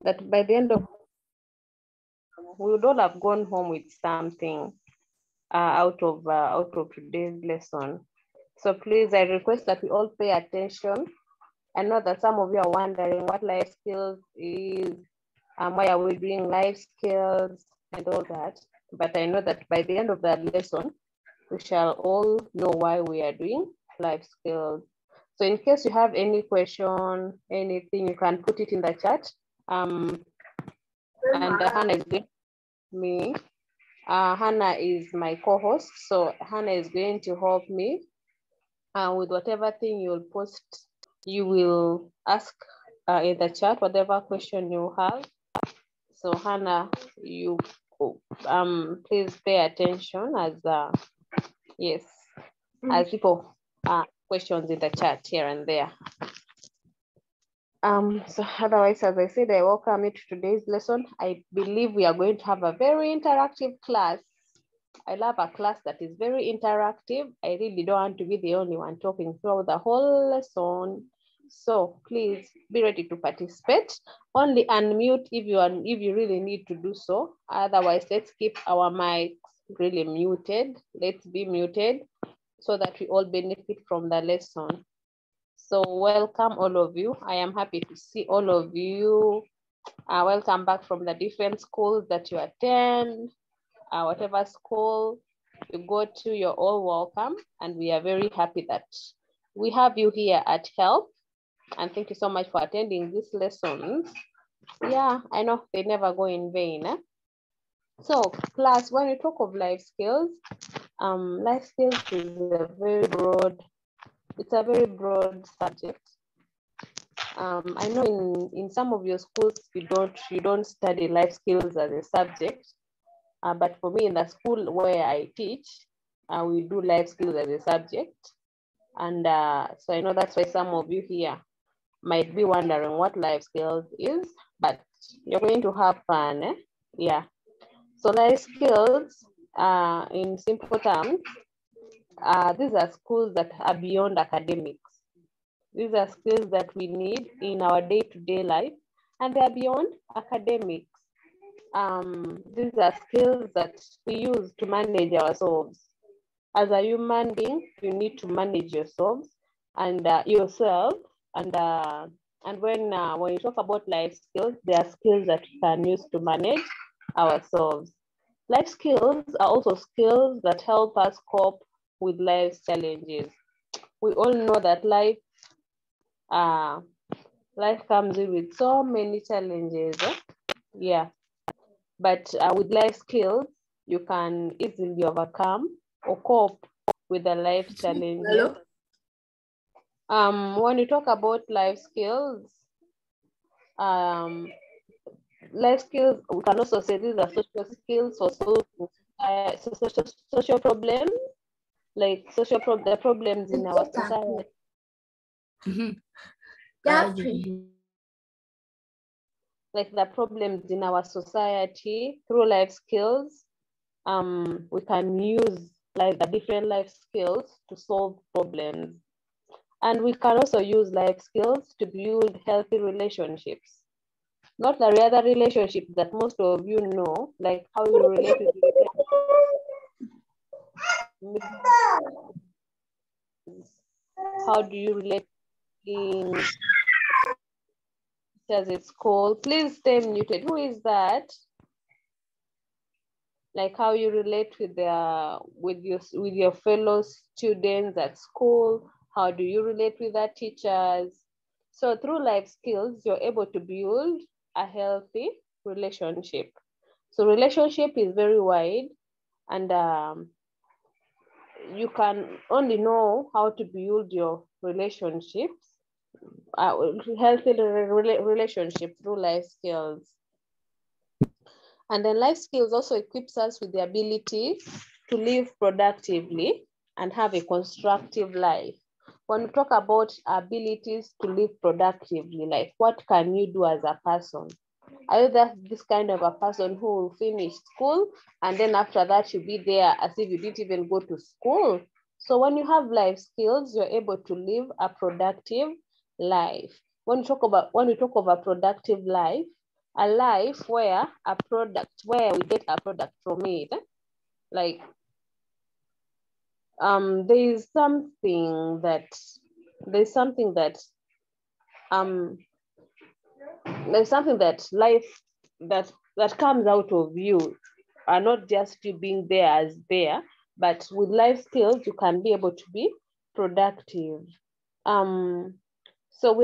that by the end of, we would all have gone home with something out of today's lesson. So please, I request that we all pay attention. I know that some of you are wondering what life skills is, why are we doing life skills and all that. But I know that by the end of that lesson, we shall all know why we are doing life skills. So in case you have any question, anything, you can put it in the chat. And Hannah is with me. Hannah is my co-host, so Hannah is going to help me with whatever thing you will post. You will ask in the chat whatever question you have. So Hannah, you please pay attention as yes, as people questions in the chat here and there. So otherwise, as I said, I welcome you to today's lesson. I believe we are going to have a very interactive class. I love a class that is very interactive. I really don't want to be the only one talking throughout the whole lesson. So please be ready to participate. Only unmute if you really need to do so. Otherwise, let's keep our mics really muted. Let's be muted so that we all benefit from the lesson. So welcome all of you. I am happy to see all of you. Welcome back from the different schools that you attend. Whatever school you go to, you're all welcome. And we are very happy that we have you here at HELP. And thank you so much for attending these lessons. Yeah, I know they never go in vain. So class, when we talk of life skills is a very broad, it's a very broad subject. I know in some of your schools, you don't study life skills as a subject. But for me, in the school where I teach, we do life skills as a subject. And so I know that's why some of you here might be wondering what life skills is, but you're going to have fun. Yeah. So life skills, in simple terms, these are skills that are beyond academics. These are skills that we need in our day-to-day life, and they are beyond academics. These are skills that we use to manage ourselves. As a human being, you need to manage yourselves and yourself. And when you talk about life skills, there are skills that we can use to manage ourselves. Life skills are also skills that help us cope with life's challenges. We all know that life comes in with so many challenges. Yeah. But with life skills, you can easily overcome or cope with the life challenges. When you talk about life skills, we can also say these are social skills or social problems, like the problems in our society. Like the problems in our society, through life skills, we can use like the different life skills to solve problems. And we can also use life skills to build healthy relationships. Not the other relationships that most of you know, like how you relate with how do you relate in as it's called. Please stay muted. Who is that? Like how you relate with your fellow students at school. How do you relate with the teachers? So through life skills, you're able to build a healthy relationship. So relationship is very wide, and you can only know how to build your relationships, healthy relationship through life skills. And then life skills also equips us with the ability to live productively and have a constructive life. When we talk about abilities to live productively, like what can you do as a person? Are you this kind of a person who will finish school and then after that you'll be there as if you didn't even go to school? So when you have life skills, you're able to live a productive life. When we talk of a productive life, a life where we get a product from it. Like there's something that um there's something that life that comes out of you, are not just you being there as there, but with life skills you can be able to be productive. So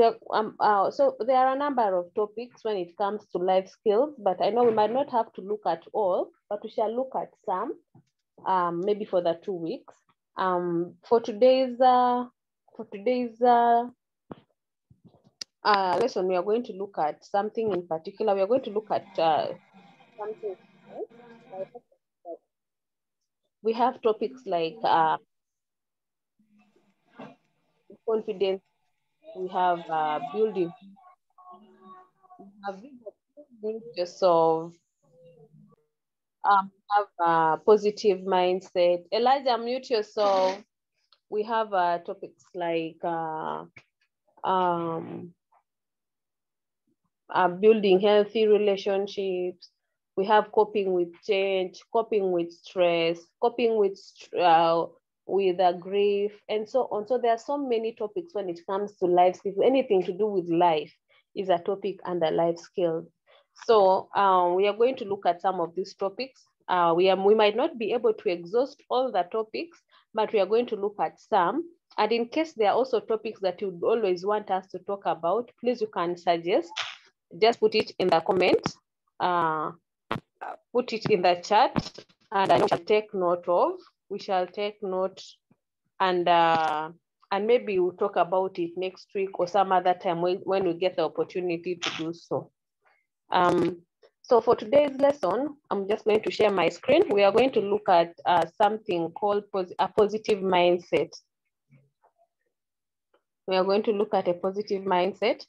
so there are a number of topics when it comes to life skills, but I know we might not have to look at all, but we shall look at some, maybe for the 2 weeks. For today's lesson, we are going to look at something in particular. We are going to look at something. We have topics like confidence. We have building. We have building yourself. Have a positive mindset. Elijah, mute yourself. We have topics like building healthy relationships. We have coping with change, coping with stress, coping with grief, and so on. So there are so many topics when it comes to life skills. Anything to do with life is a topic under life skills. So we are going to look at some of these topics. We might not be able to exhaust all the topics, but we are going to look at some. And in case there are also topics that you would always want us to talk about, please you can suggest. Just put it in the comments, put it in the chat, and I shall take note of. We shall take note, and maybe we'll talk about it next week or some other time when we get the opportunity to do so. So for today's lesson, I'm just going to share my screen. We are going to look at something called a positive mindset. We are going to look at a positive mindset,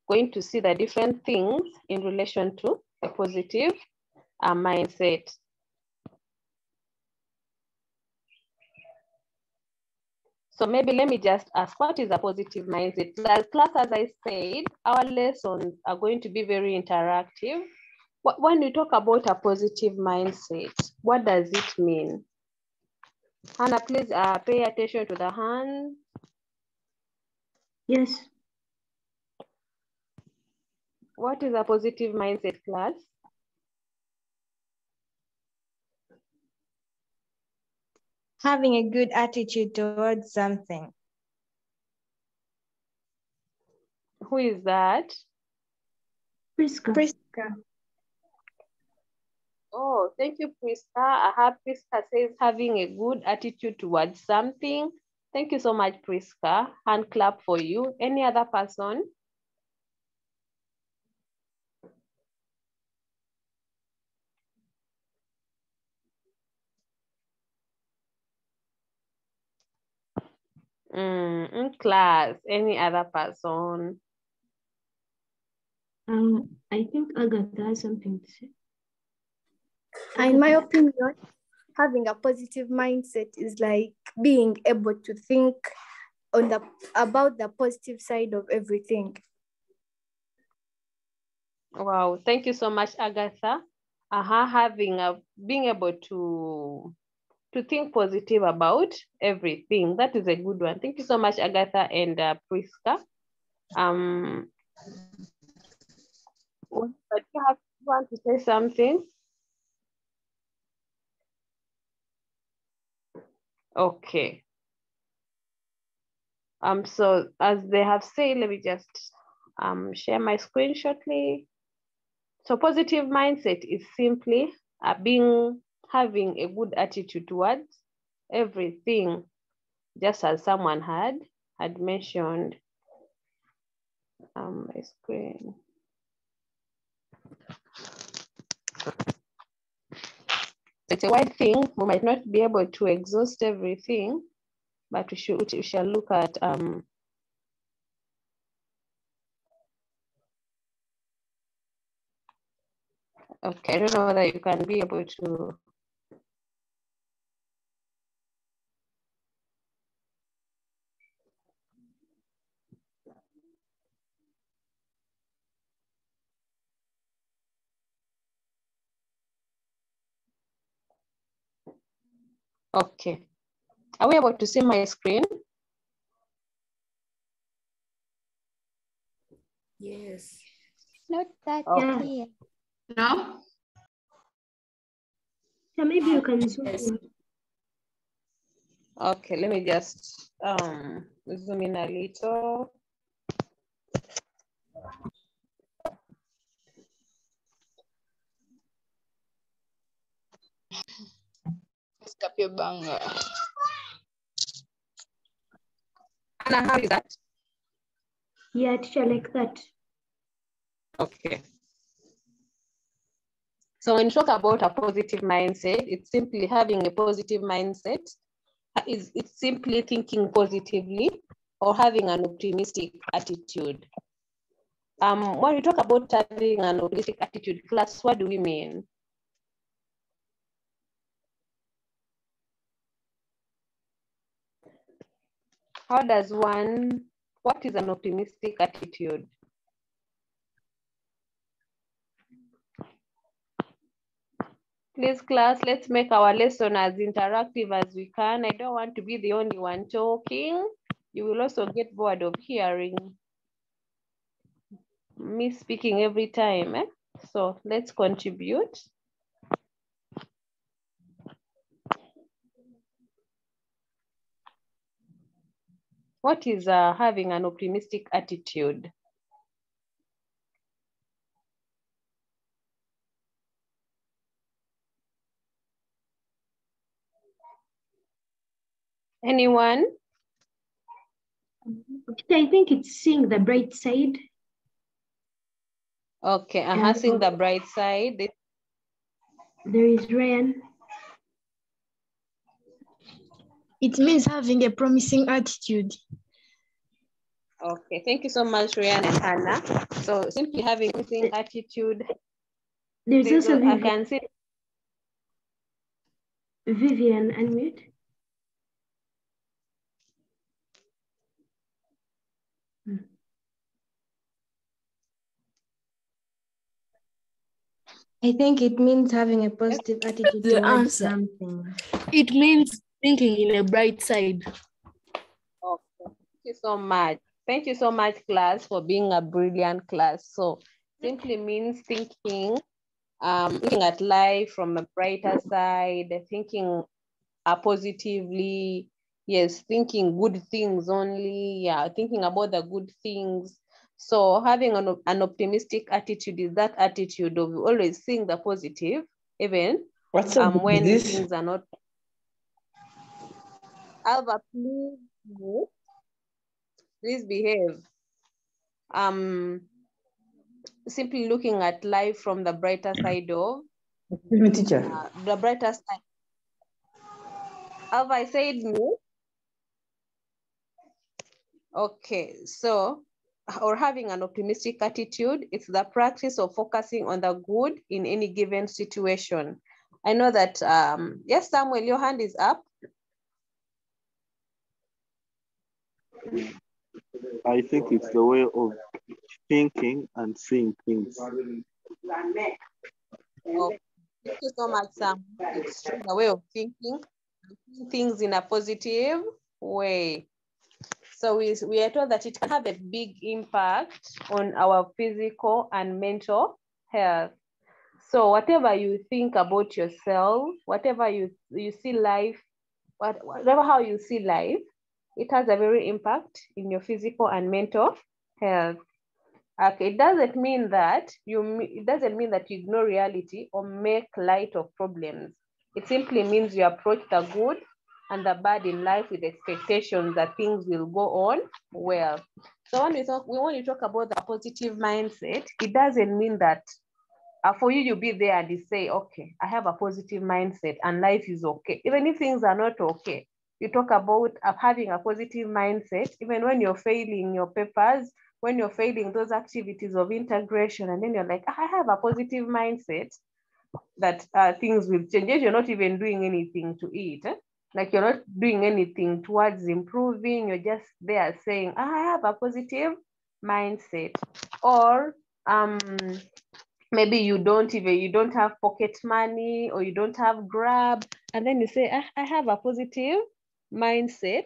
going to see the different things in relation to a positive mindset. So maybe let me just ask, what is a positive mindset? Class, as I said, our lessons are going to be very interactive. When we talk about a positive mindset, what does it mean? Hannah, please pay attention to the hand. Yes. What is a positive mindset, class? Having a good attitude towards something. Who is that? Priska. Priska. Oh, thank you, Priska. Priska says having a good attitude towards something. Thank you so much, Priska. Hand clap for you. Any other person? In class, any other person? I think Agatha has something to say. In my opinion, having a positive mindset is like being able to think about the positive side of everything. Wow, thank you so much, Agatha. Being able to think positive about everything. That is a good one. Thank you so much, Agatha and Priska. But you want to say something? Okay. So as they have said, let me just share my screen shortly. So positive mindset is simply having a good attitude towards everything, just as someone had mentioned. My screen. It's a wide thing. We might not be able to exhaust everything, but we shall look at okay, I don't know whether you can be able to. Okay. Are we able to see my screen? Yes. Not that Okay. clear. Now? So maybe you can zoom Yes. in. Okay, let me just zoom in a little. Stop your banger. Anna, how is that? Yeah, teacher, like that. Okay. So when you talk about a positive mindset, it's simply having a positive mindset. It's simply thinking positively or having an optimistic attitude. When we talk about having an optimistic attitude, class, what do we mean? What is an optimistic attitude? Please, class, let's make our lesson as interactive as we can. I don't want to be the only one talking. You will also get bored of hearing me speaking every time. So let's contribute. What is having an optimistic attitude? Anyone? I think it's seeing the bright side. Okay, And seeing the bright side. there is Ryan. It means having a promising attitude. Okay, thank you so much, Ryan and Hannah. So simply having a promising attitude. There's also I Vivian. can see. Vivian, unmute. I think it means having a positive attitude The towards answer. something. It means thinking in a bright side. Okay, thank you so much. Thank you so much, class, for being a brilliant class. So simply means thinking at life from a brighter side, thinking positively, yes, thinking good things only, yeah, thinking about the good things. So having an optimistic attitude is that attitude of always seeing the positive, even when things are not. Alva, please behave. Simply looking at life from the brighter side of Teacher. the brighter side. Alva, I said no. Okay, so, or having an optimistic attitude, it's the practice of focusing on the good in any given situation. I know that, yes, Samuel, your hand is up. I think it's the way of thinking and seeing things. Oh, thank you so much, Sam. It's true, the way of thinking things in a positive way. So we are told that it can have a big impact on our physical and mental health. So whatever you think about yourself, whatever you see life, whatever how you see life, it has a very impact in your physical and mental health. Okay, it doesn't mean that you ignore reality or make light of problems. It simply means you approach the good and the bad in life with expectations that things will go on well. So when we talk about the positive mindset, it doesn't mean that for you be there and you say, okay, I have a positive mindset and life is okay. Even if things are not okay, you talk about having a positive mindset, even when you're failing your papers, when you're failing those activities of integration, and then you're like, I have a positive mindset that things will change. You're not even doing anything to it. Like you're not doing anything towards improving. You're just there saying, I have a positive mindset. Or maybe you don't have pocket money, or you don't have Grab, and then you say, I have a positive mindset.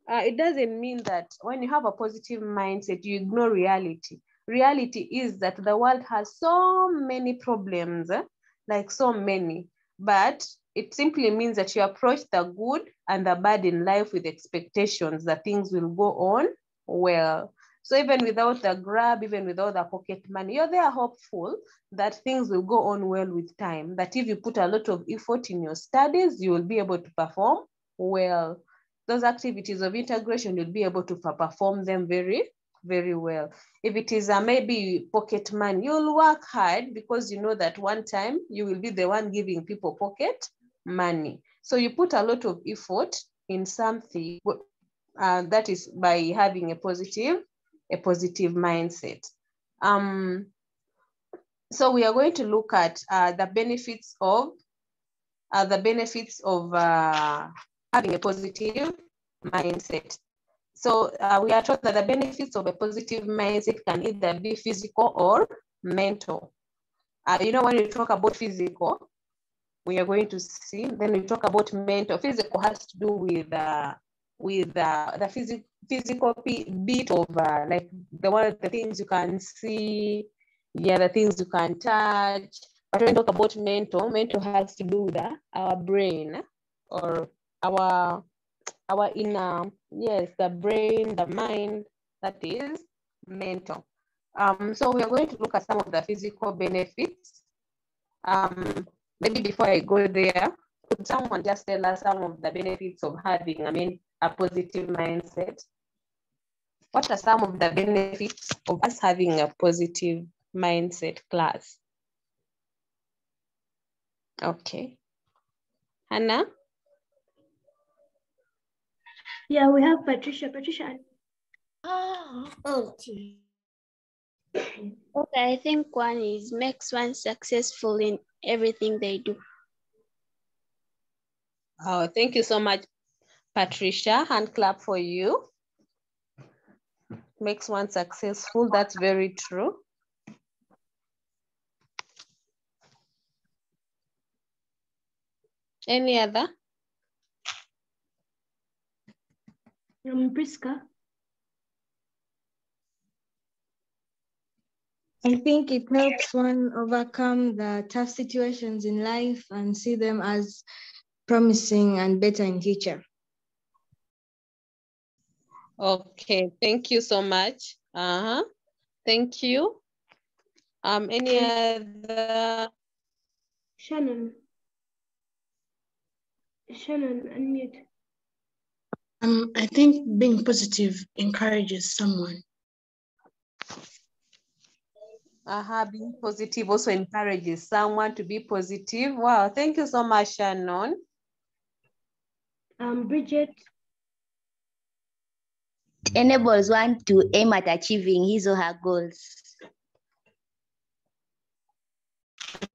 It doesn't mean that when you have a positive mindset, you ignore reality. Reality is that the world has so many problems, like so many, but it simply means that you approach the good and the bad in life with expectations that things will go on well. So even without the Grab, even without the pocket money, you're there hopeful that things will go on well with time. That if you put a lot of effort in your studies, you will be able to perform well. Those activities of integration, you'll be able to perform them very, very well. If it is maybe pocket money, you'll work hard because you know that one time you will be the one giving people pocket money. So you put a lot of effort in something, that is by having a positive mindset. So we are going to look at the benefits of having a positive mindset. So we are taught that the benefits of a positive mindset can either be physical or mental. You know, when we talk about physical, we are going to see, then we talk about mental. Physical has to do with the physical bit of like the things you can see, the things you can touch. But when we talk about mental has to do with our brain, or our inner, yes, the brain, the mind, that is mental. So we are going to look at some of the physical benefits. Maybe before I go there, could someone just tell us some of the benefits of having, a positive mindset? What are some of the benefits of us having a positive mindset, class? Okay. Hannah? Yeah, we have Patricia. Patricia. Okay, I think one is makes one successful in everything they do. Oh, thank you so much, Patricia. Hand clap for you. Makes one successful. That's very true. Any other? Priska. I think it helps one overcome the tough situations in life and see them as promising and better in future. Okay, thank you so much. Thank you. Any other? Shannon, unmute. I think being positive encourages someone. Being positive also encourages someone to be positive. Wow, thank you so much, Shannon. Bridget. Enables one to aim at achieving his or her goals.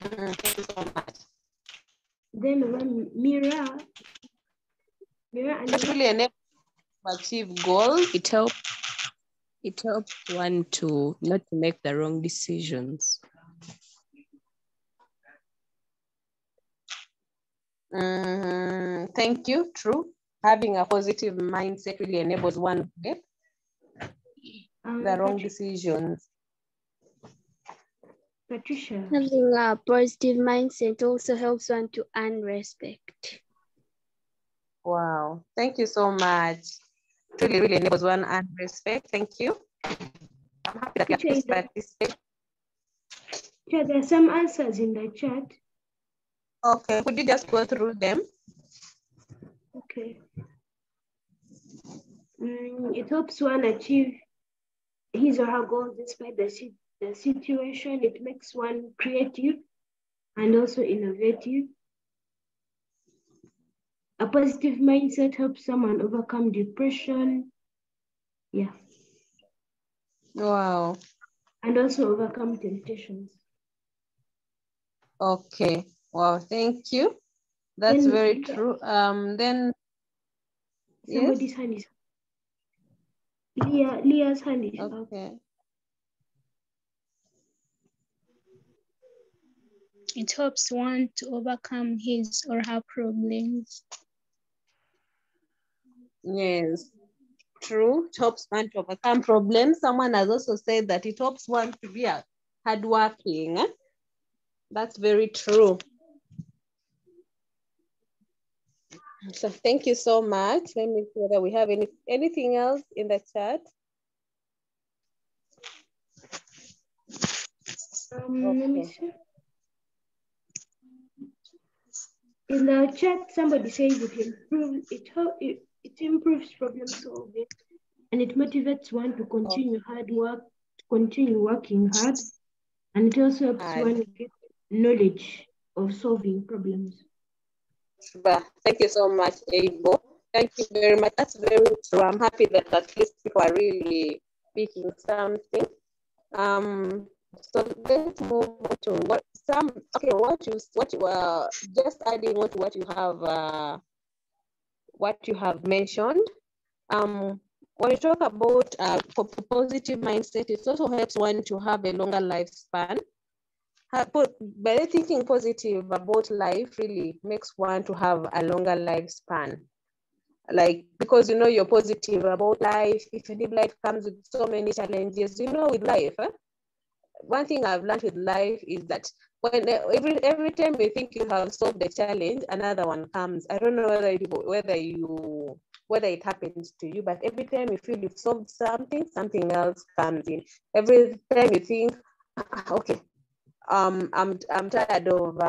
Thank you so much. Then Mira. It really enables to achieve goals. It helps one to not to make the wrong decisions. Thank you. True. Having a positive mindset really enables one to get the wrong decisions. Patricia. Having a positive mindset also helps one to earn respect. Wow. Thank you so much. It really enables one to earn respect. Thank you. I'm happy that you have participated. Yeah, there are some answers in the chat. Okay, could you just go through them? Okay. It helps one achieve his or her goals despite the situation. It makes one creative and also innovative. A positive mindset helps someone overcome depression. Yeah. Wow. And also overcome temptations. Okay. Wow, thank you. That's very true. Then somebody's hand is Leah's hand is okay. It helps one to overcome his or her problems. Yes, true. It helps one to overcome problems. Someone has also said that it helps one to be hardworking. That's very true. So thank you so much. Let me see whether we have anything else in the chat. Let me see. In the chat, somebody says it improves problem solving, and it motivates one to continue working hard, and it also helps one get knowledge of solving problems. Thank you so much, Abo. Thank you very much. That's very true. I'm happy that at least people are really speaking something. So let's move on to what you just adding on to what you have mentioned. When you talk about positive mindset, it also helps one to have a longer lifespan. By thinking positive about life really makes one to have a longer lifespan. Like, because you know you're positive about life, even if life comes with so many challenges, with life, one thing I've learned with life is that when every time you think you have solved the challenge, another one comes. I don't know whether it happens to you, but every time you feel you've solved something else comes in. Every time you think, okay, I'm tired of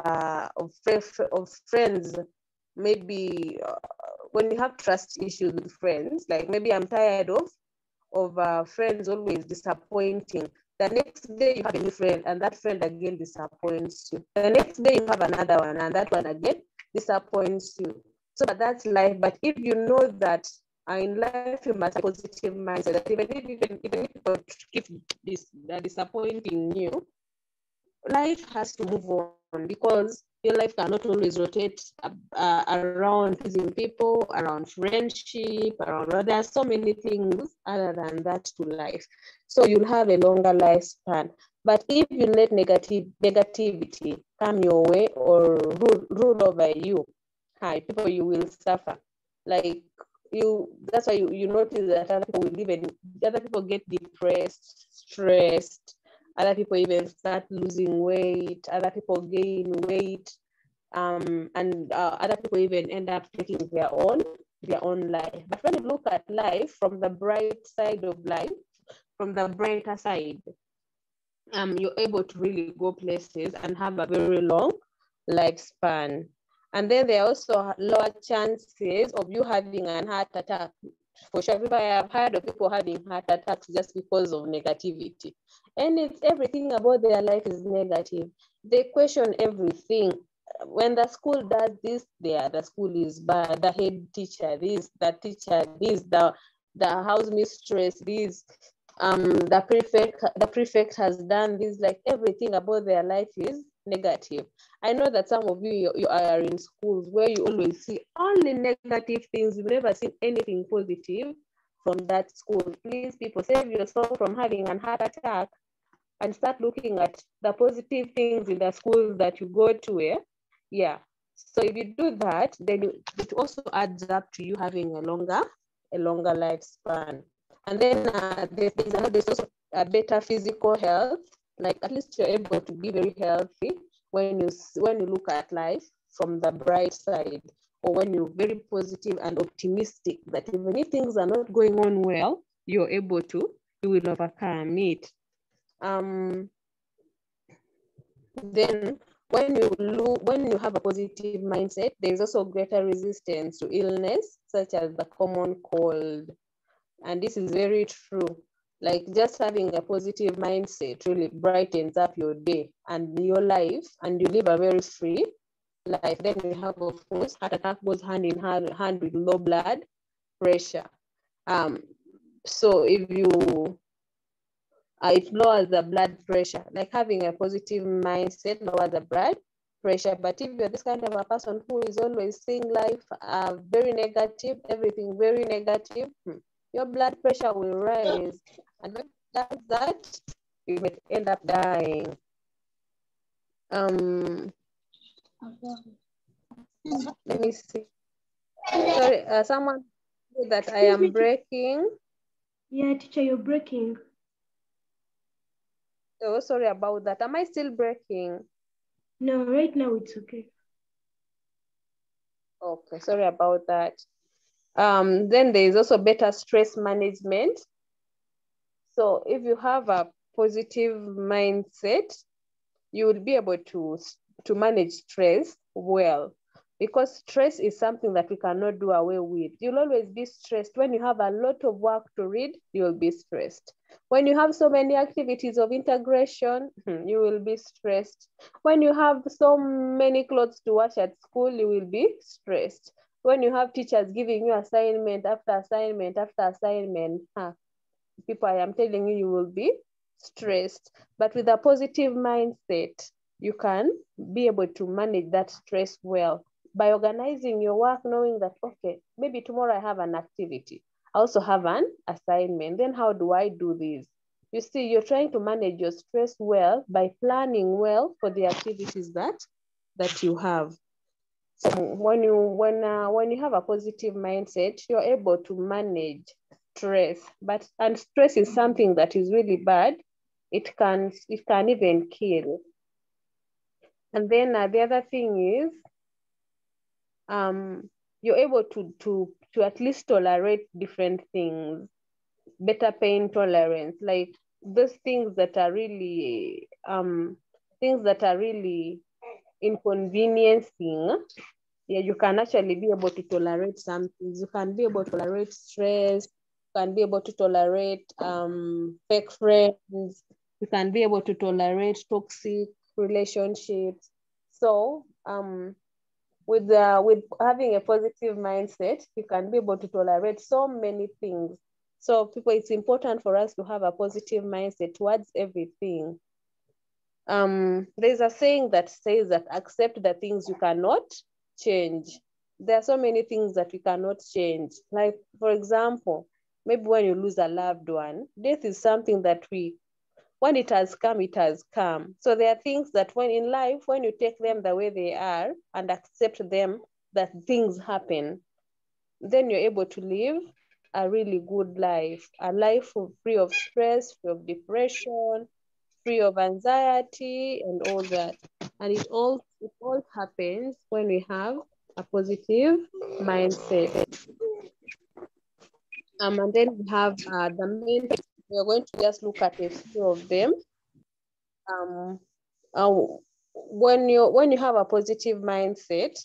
friends. Maybe when you have trust issues with friends, like maybe I'm tired of friends always disappointing. The next day you have a new friend, and that friend again disappoints you. The next day you have another one, and that one again disappoints you. So that's life. But if you know that in life you must have a positive mindset, that even if people keep disappointing you, life has to move on, because your life cannot always rotate around pleasing people, around friendship, there are so many things other than that to life. So you'll have a longer lifespan. But if you let negativity come your way or rule over you, people, you will suffer. Like that's why you notice that other people get depressed, stressed. Other people even start losing weight. Other people gain weight, and other people even end up taking their own life. But when you look at life from the bright side of life, from the brighter side, you're able to really go places and have a very long lifespan. And then there are also lower chances of you having an heart attack. For sure, I have heard of people having heart attacks just because of negativity. And it's everything about their life is negative. They question everything. When the school does this, the school is bad. The head teacher this, the teacher this, the house mistress this, the prefect has done this. Like, everything about their life is negative. I know that some of you are in schools where you always see only negative things. You've never seen anything positive from that school. Please, people, save yourself from having an heart attack and start looking at the positive things in the schools that you go to. Yeah. So if you do that, then it also adds up to you having a longer lifespan. And then there's also a better physical health. Like, at least you're able to be very healthy when you look at life from the bright side, or when you're very positive and optimistic that even if things are not going on well, you will overcome it. Then when you have a positive mindset, there's also greater resistance to illness, such as the common cold. And this is very true. Like, just having a positive mindset really brightens up your day and your life, and you live a very free life. Then we have, of course, heart attack goes hand in hand with low blood pressure. So if you it lowers the blood pressure. Like, having a positive mindset lowers the blood pressure. But if you're this kind of a person who is always seeing life very negative, everything very negative, your blood pressure will rise. And when it does that, you may end up dying. Let me see. Sorry, someone said that I am breaking. Yeah, teacher, you're breaking. Oh, sorry about that. Am I still breaking? No, right now it's okay. Okay, sorry about that. Then there is also better stress management. So if you have a positive mindset, you will be able to manage stress well, because stress is something that we cannot do away with. You'll always be stressed. When you have a lot of work to read, you'll be stressed. When you have so many activities of integration, you will be stressed. When you have so many clothes to wash at school, you will be stressed. When you have teachers giving you assignment after assignment after assignment, people, I am telling you, you will be stressed. But with a positive mindset, you can be able to manage that stress well by organizing your work, knowing that, okay, maybe tomorrow I have an activity. I also have an assignment. Then how do I do this? You see, you're trying to manage your stress well by planning well for the activities that you have. So when you have a positive mindset, you're able to manage stress. And stress is something that is really bad. It can even kill. And then the other thing is, you're able to at least tolerate different things. Better pain tolerance, like those things that are really inconveniencing. Yeah, you can actually be able to tolerate some things. You can be able to tolerate stress. You can be able to tolerate fake friends. You can be able to tolerate toxic relationships. So with having a positive mindset, you can be able to tolerate so many things. So people, it's important for us to have a positive mindset towards everything. There's a saying that says that accept the things you cannot change. There are so many things that we cannot change. Like, for example, maybe when you lose a loved one, death is something that when it has come, it has come. So there are things that when in life, when you take them the way they are and accept them, that things happen, then you're able to live a really good life, a life free of stress, free of depression, free of anxiety and all that. And it all happens when we have a positive mindset. And then we have the main. We're going to just look at a few of them. When you have a positive mindset,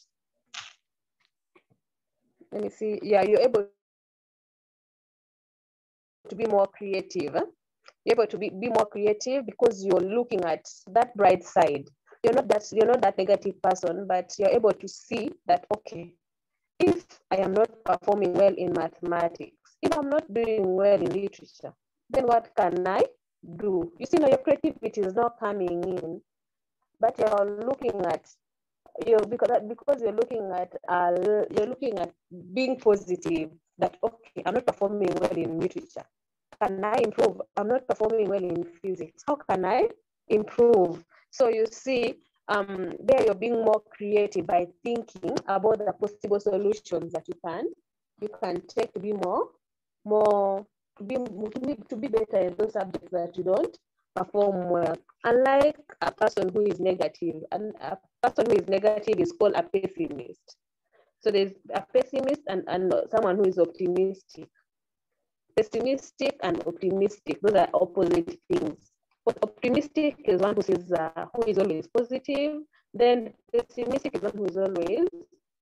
let me see. Yeah, you're able to be more creative. You're able to be more creative because you're looking at that bright side. You're not that negative person, but you're able to see that, okay, if I am not performing well in mathematics, if I'm not doing well in literature, then what can I do? You see, now your creativity is not coming in, but you're looking at because you're looking at being positive. That, okay, I'm not performing well in literature. Can I improve? I'm not performing well in physics. How can I improve? So you see, there you're being more creative by thinking about the possible solutions that you can take to be to be better in those subjects that you don't perform well. Unlike a person who is negative, and a person who is negative is called a pessimist. So there's a pessimist and someone who is optimistic. Pessimistic and optimistic, those are opposite things. But optimistic is one who is always positive. Then pessimistic is one who is always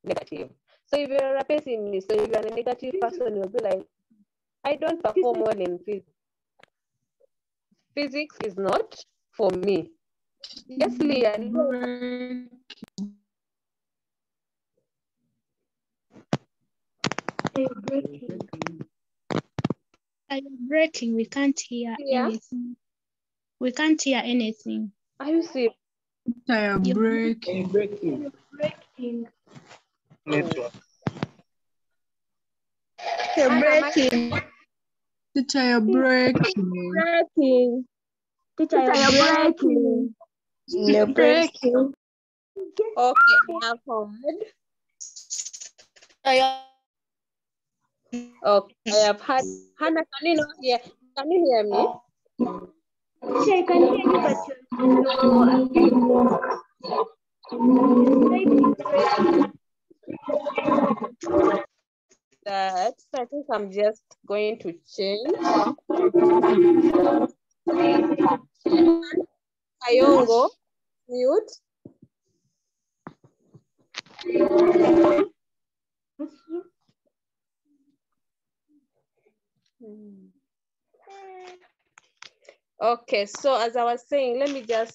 negative. So if you're a pessimist, so if you're a negative person, you'll be like, I don't perform well in physics. Physics is not for me. Yes, Leah. Are you breaking? We can't hear anything. We can't hear anything. Are you serious? You're breaking. breaking. Network. You're breaking. Teacher, you're breaking. Breaking. Teacher, you're breaking. No breaking. Okay, I've heard. Okay, I have had. Hannah, can you not hear? Can you hear me? I can hear you, but That so I think I'm just going to change. Ayongo, mute. Okay, so as I was saying, let me just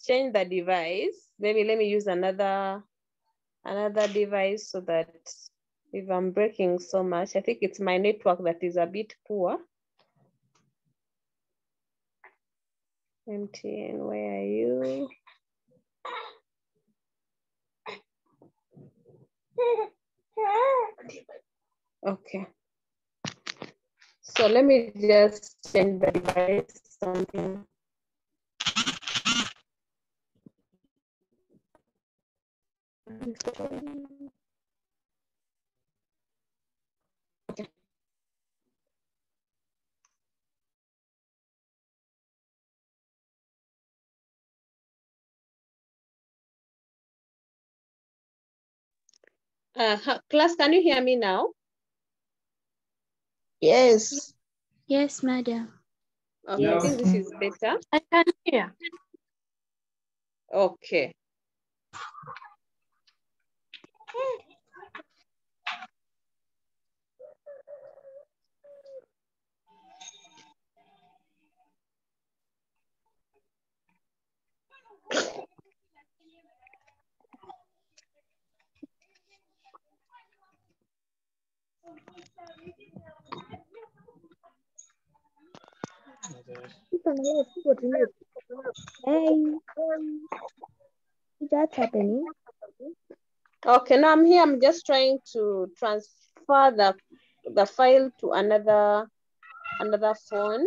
change the device. Maybe let me use another device so that if I'm breaking so much, I think it's my network that is a bit poor. MTN, where are you? Okay. So let me just change the device something. Class, can you hear me now? Yes. Yes, madam. Okay, I think this is better. I can hear. Okay. Hey, that's happening. Okay, now I'm here. I'm just trying to transfer the file to another phone.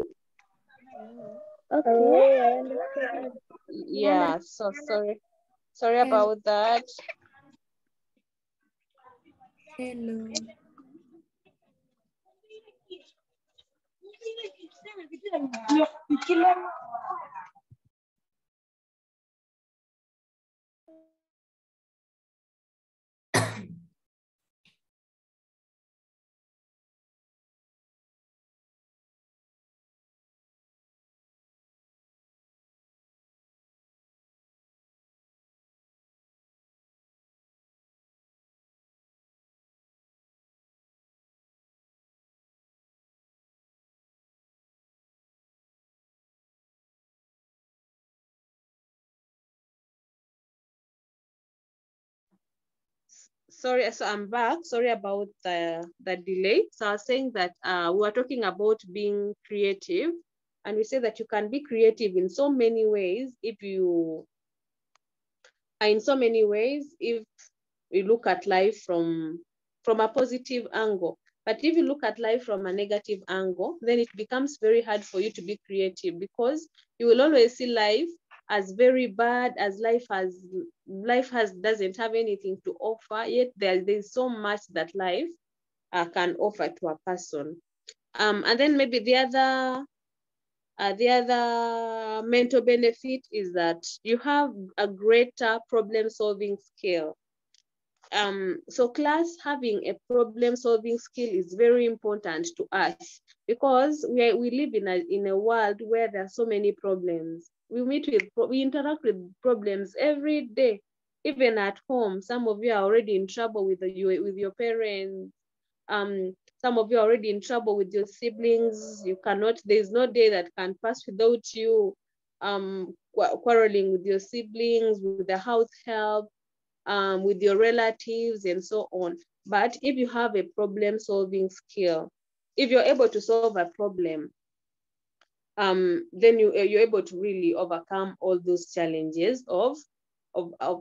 Okay, I understand. Yeah, so sorry about that. Hello. Sorry, so I'm back. Sorry about the delay. So I was saying that we were talking about being creative, and we say that you can be creative in so many ways if you look at life from a positive angle. But if you look at life from a negative angle, then it becomes very hard for you to be creative, because you will always see life as very bad, as life doesn't have anything to offer, yet there's so much that life can offer to a person. And then maybe the other mental benefit is that you have a greater problem-solving skill. So class, having a problem-solving skill is very important to us, because we live in a world where there are so many problems. We interact with problems every day, even at home. Some of you are already in trouble with your parents. Some of you are already in trouble with your siblings. There's no day that can pass without you quarreling with your siblings, with the house help, with your relatives and so on. But if you have a problem-solving skill, if you're able to solve a problem, then you're able to really overcome all those challenges of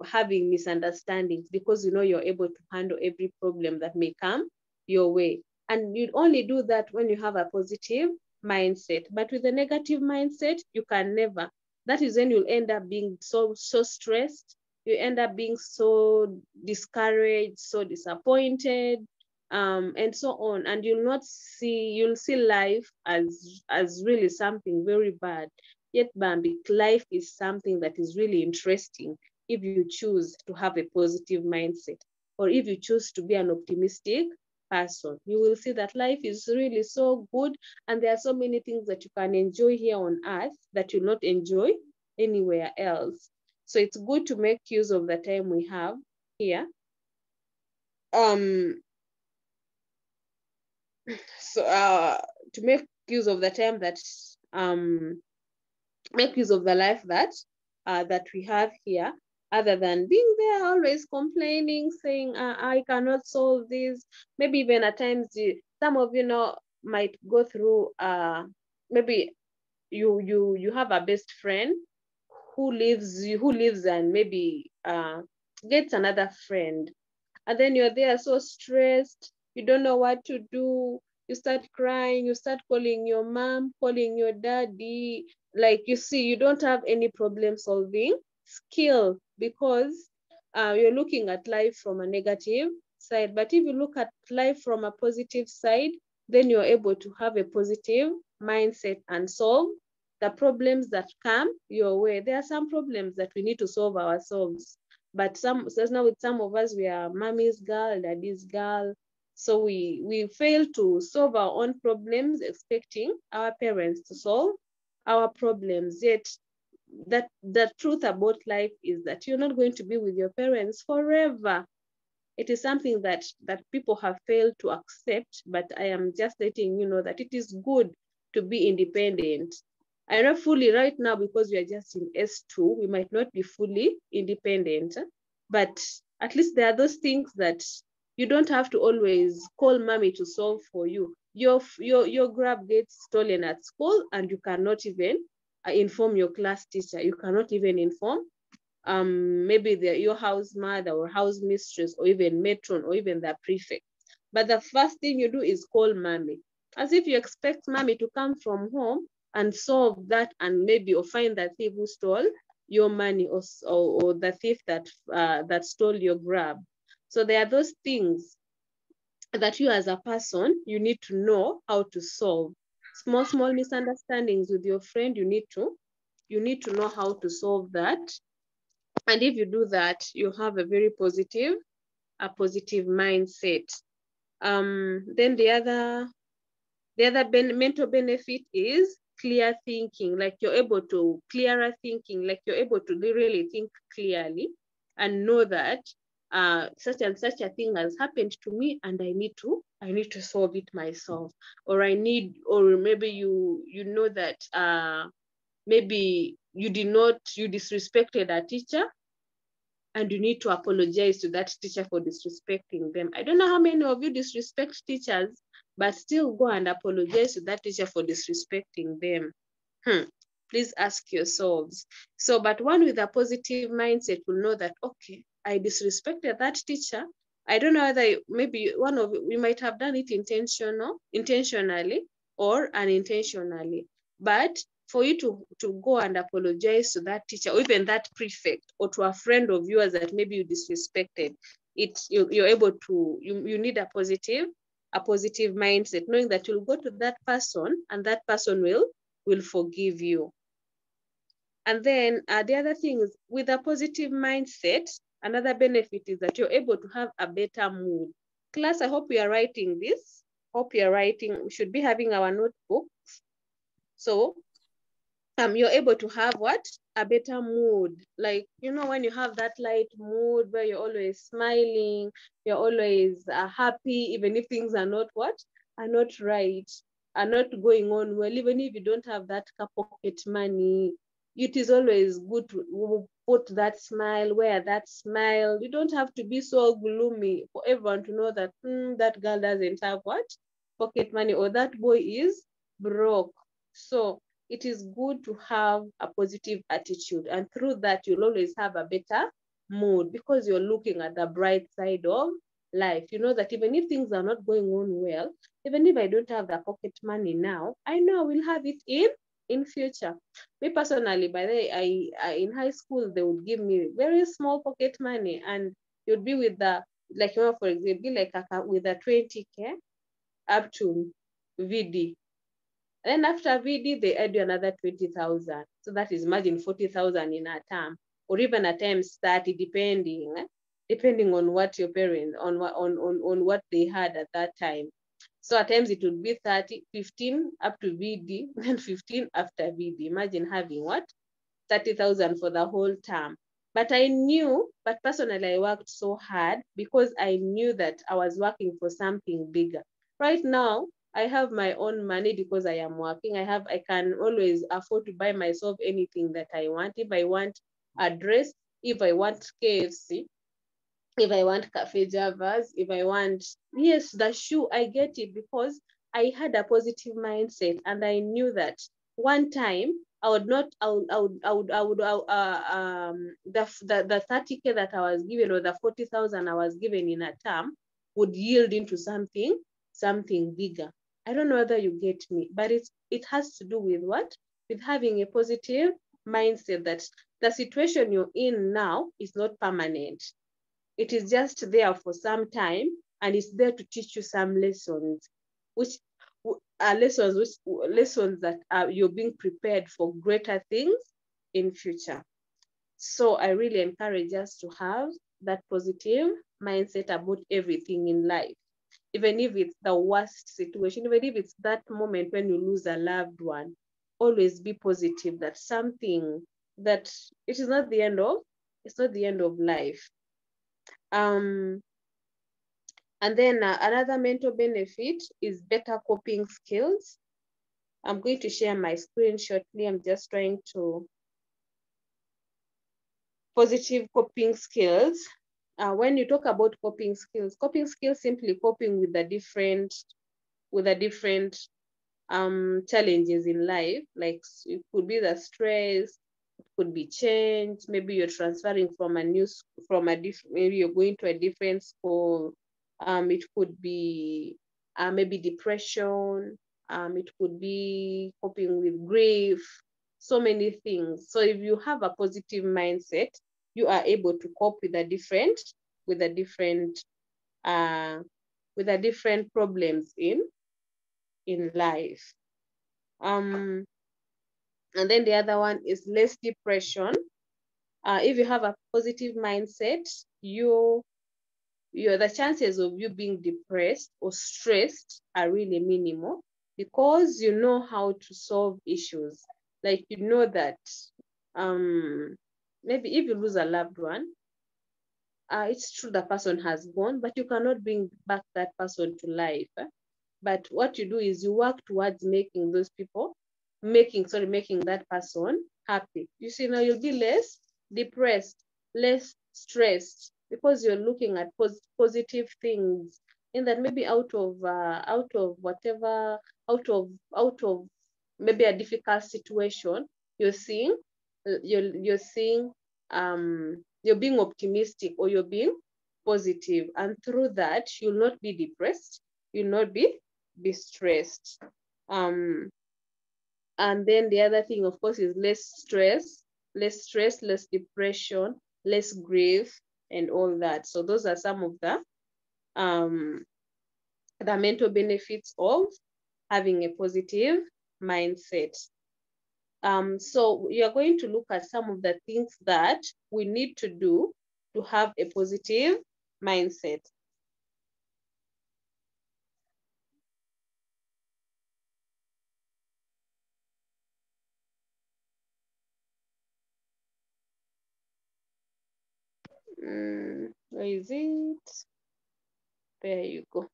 having misunderstandings, because you're able to handle every problem that may come your way. And you only do that when you have a positive mindset. But with a negative mindset, you can never that is when you'll end up being so stressed. You end up being so discouraged, so disappointed, and so on. And you'll see life as really something very bad. Yet, Bambi, life is something that is really interesting if you choose to have a positive mindset, or if you choose to be an optimistic person. You will see that life is really so good, and there are so many things that you can enjoy here on earth that you'll not enjoy anywhere else. So it's good to make use of the time we have here. To make use of the time that make use of the life that we have here, other than being there always complaining, saying I cannot solve this. Maybe even at times some of might go through maybe you have a best friend who lives and maybe gets another friend, and then you're there so stressed, you don't know what to do. You start crying, you start calling your mom, calling your daddy. Like, you see, you don't have any problem solving skill, because you're looking at life from a negative side. But if you look at life from a positive side, then you're able to have a positive mindset and solve the problems that come your way. There are some problems that we need to solve ourselves. But so now with some of us, we are mommy's girl, daddy's girl. So we fail to solve our own problems, expecting our parents to solve our problems. Yet that the truth about life is that you're not going to be with your parents forever. It is something that people have failed to accept, but I am just letting you know that it is good to be independent. I know fully right now, because we are just in S2, we might not be fully independent, but at least there are those things that you don't have to always call mommy to solve for you. Your grab gets stolen at school, and you cannot even inform your class teacher. You cannot even inform maybe your house mother or house mistress, or even matron, or even the prefect. But the first thing you do is call mommy, as if you expect mommy to come from home and solve that, and maybe or find the thief who stole your money, or the thief that stole your grab. So there are those things that you as a person, you need to know how to solve. Small misunderstandings with your friend, you need to know how to solve that. And if you do that, you have a very positive mindset. Then the other mental benefit is clear thinking. Like, you're able to clearer thinking, like you're able to really think clearly and know that such and such a thing has happened to me, and I need to solve it myself. Or maybe you know that maybe you disrespected a teacher, and you need to apologize to that teacher for disrespecting them. I don't know how many of you disrespect teachers, but still go and apologize to that teacher for disrespecting them. Please ask yourselves. So, but one with a positive mindset will know that, okay, I disrespected that teacher. I don't know whether maybe we might have done it intentionally or unintentionally, but for you to go and apologize to that teacher, or even that prefect, or to a friend of yours that maybe you disrespected, you're able to, you need a positive mindset, knowing that you'll go to that person and that person will forgive you. And then the other thing is, with a positive mindset, another benefit is that you're able to have a better mood. Class, I hope we are writing this. We should be having our notebooks. So you're able to have a better mood. Like, when you have that light mood where you're always smiling, you're always happy, even if things are not right, are not going on well, even if you don't have that pocket money, it is always good to put that smile, wear that smile. You don't have to be so gloomy for everyone to know that that girl doesn't have pocket money, or that boy is broke. So it is good to have a positive attitude, and through that you'll always have a better mood, because you're looking at the bright side of life. You know that even if things are not going on well, even if I don't have the pocket money now, I know I will have it in in future. Me personally, by the way, I in high school, they would give me very small pocket money, and you'd be with the, like, for example, like with a 20K up to VD. And then after VD, they add you another 20,000. So that is, imagine 40,000 in a term, or even at times 30, depending on what your parents, on what they had at that time. So at times it would be 30, 15 up to VD, and 15 after VD. Imagine having what? 30,000 for the whole term. But personally, I worked so hard because I knew that I was working for something bigger. Right now, I have my own money because I am working. I can always afford to buy myself anything that I want. If I want a dress, if I want KFC, if I want Cafe Javas, if I want, yes, the shoe, I get it because I had a positive mindset, and I knew that one time I would not, the 30K that I was given, or the 40,000 I was given in a term, would yield into something bigger. I don't know whether you get me, but it has to do with what? With having a positive mindset that the situation you're in now is not permanent. It is just there for some time, and it's there to teach you some lessons, which are lessons that you're being prepared for greater things in future. So I really encourage us to have that positive mindset about everything in life, even if it's the worst situation, even if it's that moment when you lose a loved one. Always be positive that it is not the end of life. And then another mental benefit is better coping skills. I'm going to share my screen shortly. I'm just trying to positive coping skills. When you talk about coping skills simply coping with the different challenges in life. Like, it could be the stress, could be change. Maybe you're transferring maybe you're going to a different school. It could be maybe depression. It could be coping with grief. So many things. So if you have a positive mindset, you are able to cope with the different problems in life. And then the other one is less depression. If you have a positive mindset, the chances of you being depressed or stressed are really minimal, because you know how to solve issues. Like, you know that maybe if you lose a loved one, it's true the person has gone, but you cannot bring back that person to life. But what you do is you work towards making that person happy. You see, now you'll be less depressed, less stressed, because you're looking at positive things, in that maybe out of maybe a difficult situation, you're being optimistic, or you're being positive, and through that you'll not be depressed, you'll not be stressed. And then the other thing, of course, is less stress, less depression, less grief, and all that. So those are some of the mental benefits of having a positive mindset. So you're going to look at some of the things that we need to do to have a positive mindset. Where is it? There you go.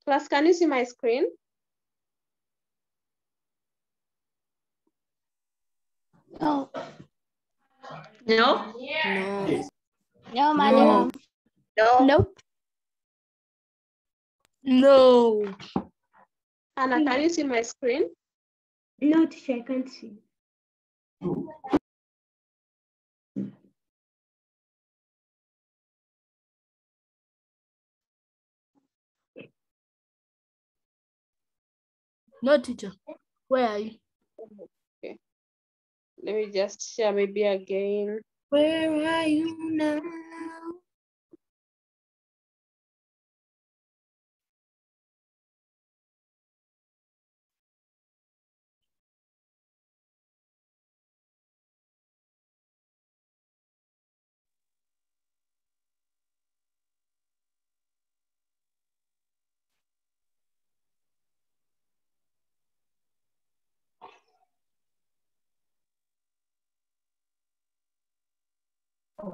Class, can you see my screen? No. No? No. No, madam. No. Nope. No. Anna, can you see my screen? No, teacher, I can't see. No, teacher. Where are you? Okay. Let me just share maybe again. Where are you now?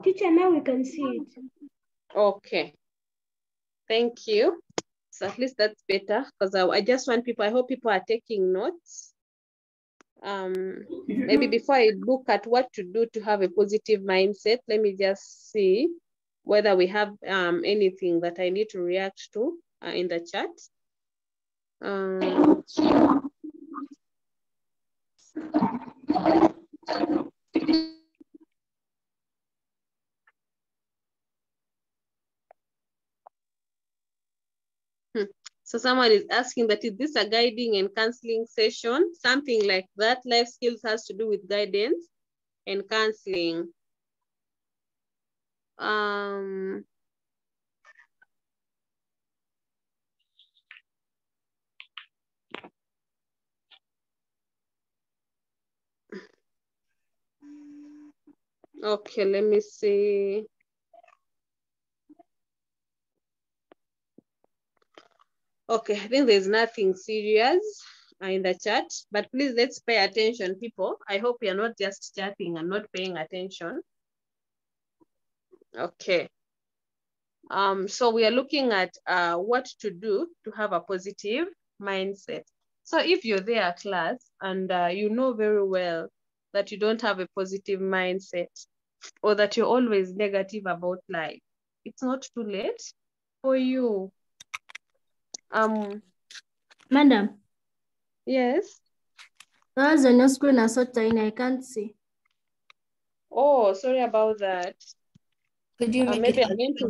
Teacher, now we can see it. Okay. Thank you. So at least that's better because I just want people, I hope people are taking notes. Maybe before I look at what to do to have a positive mindset, let me just see whether we have anything that I need to react to in the chat. So someone is asking that, is this a guiding and counseling session? Something like that. Life skills has to do with guidance and counseling. Okay, let me see. Okay, I think there's nothing serious in the chat, but please let's pay attention, people. I hope you're not just chatting and not paying attention. Okay. So we are looking at what to do to have a positive mindset. So if you're there, class, and you know very well that you don't have a positive mindset or that you're always negative about life, it's not too late for you. Madam. Yes. Those on your screen are so tiny, I can't see. Oh, sorry about that. Could you make maybe it?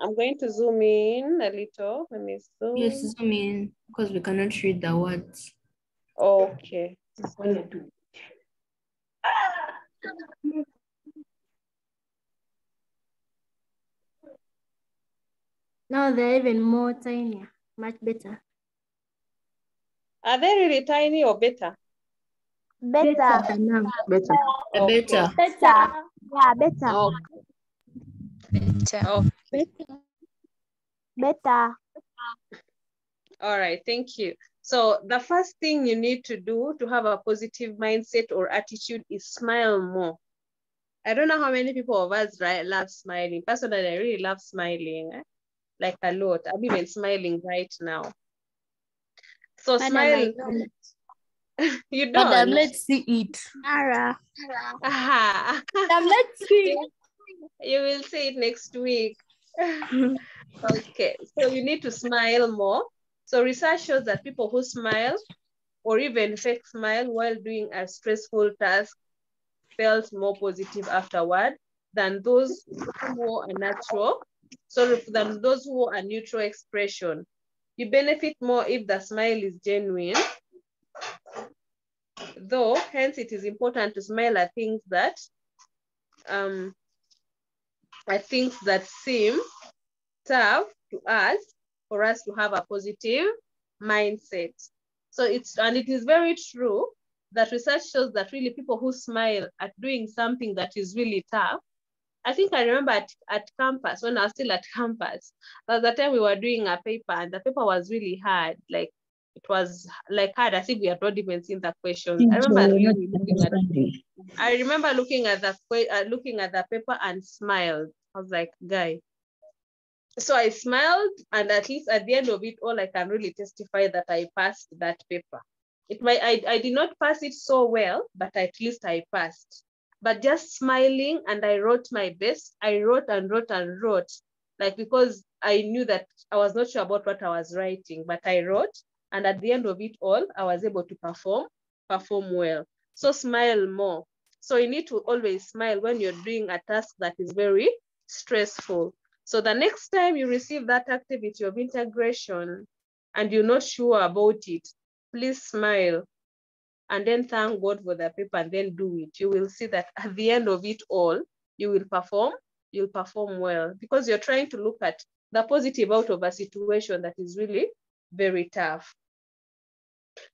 I'm going to zoom in a little. Let me zoom. Yes, zoom in because we cannot read the words. Okay. Now they're even more tiny, much better. Are they really tiny or better? Better. Better. Okay. Better. Better. Yeah, better. Okay. Better. Okay. Better. All right, thank you. So the first thing you need to do to have a positive mindset or attitude is smile more. I don't know how many people of us love smiling. Personally, I really love smiling, like a lot. I'm even smiling right now. So smile. You don't. Madam, let's see it. Ara. Madam, let's see. You will see it next week. Okay, so you need to smile more. So research shows that people who smile or even fake smile while doing a stressful task felt more positive afterward than those who are natural. So than those who are neutral expression. You benefit more if the smile is genuine. Though, hence it is important to smile at things that seem tough to us for us to have a positive mindset. So it is very true that research shows that really people who smile at doing something that is really tough. I think I remember at campus, when I was still at campus, there was a time we were doing a paper and the paper was really hard. Like it was like hard. I think we had not even seen the questions. I remember looking at the paper and smiled. I was like, guy. So I smiled, and at least at the end of it all, I can really testify that I passed that paper. I did not pass it so well, but at least I passed. But just smiling, and I wrote my best. I wrote and wrote and wrote, like, because I knew that I was not sure about what I was writing, but I wrote, and at the end of it all, I was able to perform well. So smile more. So you need to always smile when you're doing a task that is very stressful. So the next time you receive that activity of integration and you're not sure about it, please smile and then thank God for the paper and then do it. You will see that at the end of it all, you'll perform well, because you're trying to look at the positive out of a situation that is really very tough.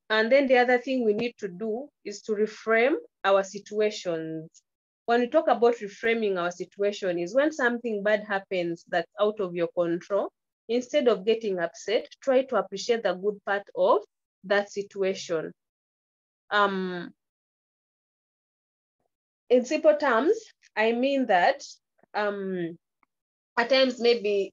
And then the other thing we need to do is to reframe our situations. When we talk about reframing our situation, is when something bad happens that's out of your control, instead of getting upset, try to appreciate the good part of that situation. In simple terms, I mean that at times maybe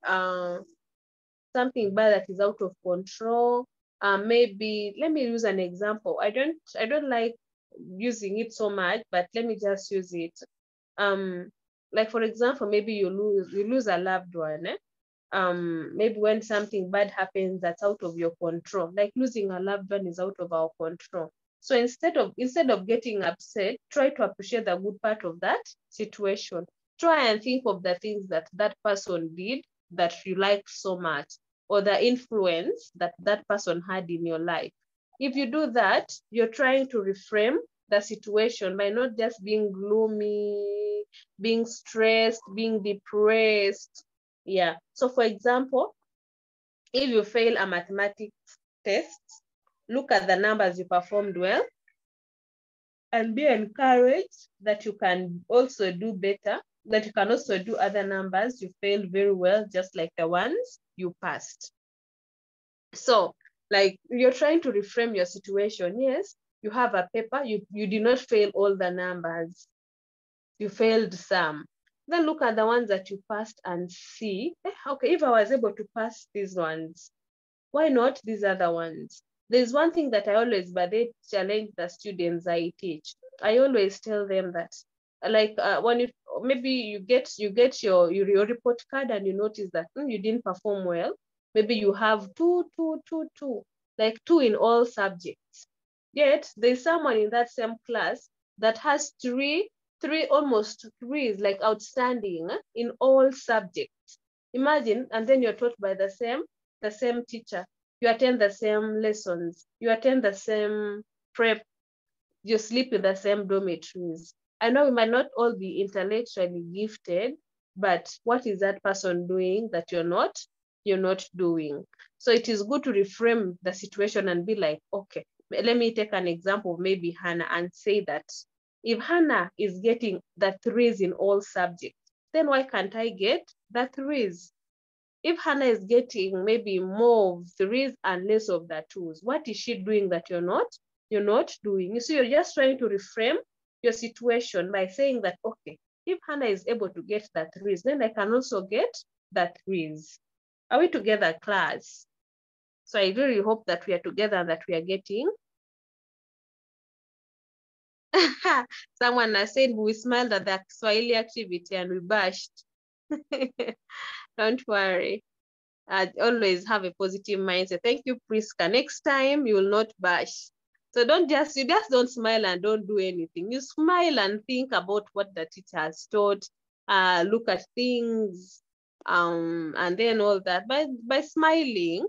something bad that is out of control. Maybe let me use an example. I don't like using it so much, but let me just use it. Like for example, maybe you lose a loved one. Maybe when something bad happens that's out of your control, like losing a loved one is out of our control. So instead of getting upset, try to appreciate the good part of that situation. Try and think of the things that that person did that you liked so much, or the influence that that person had in your life. If you do that, you're trying to reframe the situation by not just being gloomy, being stressed, being depressed. Yeah. So for example, if you fail a mathematics test, look at the numbers you performed well and be encouraged that you can also do better, that you can also do other numbers you failed very well, just like the ones you passed. So like you're trying to reframe your situation. Yes, you have a paper, you did not fail all the numbers, you failed some. Then look at the ones that you passed and see, okay, if I was able to pass these ones, why not these other ones? There's one thing that I always, but they challenge the students I teach. I always tell them that, like when you maybe you get your report card and you notice that you didn't perform well. Maybe you have two, like 2 in all subjects. Yet there's someone in that same class that has three, almost 3 is like outstanding in all subjects. Imagine, and then you're taught by the same teacher. You attend the same lessons, you attend the same prep, you sleep in the same dormitories. I know we might not all be intellectually gifted, but what is that person doing that you're not doing? So it is good to reframe the situation and be like, okay, let me take an example of maybe Hannah and say that if Hannah is getting the 3s in all subjects, then why can't I get the 3s? If Hannah is getting maybe more of 3s and less of the 2s, what is she doing that you're not doing? So you're just trying to reframe your situation by saying that, okay, if Hannah is able to get the 3s, then I can also get the 3s. Are we together, class? So I really hope that we are together and that we are getting. Someone has said we smiled at the Swahili activity and we bashed. Don't worry. Always have a positive mindset. Thank you, Priska. Next time you will not bash. So you just don't smile and don't do anything. You smile and think about what the teacher has taught. Look at things, and then all that. By smiling,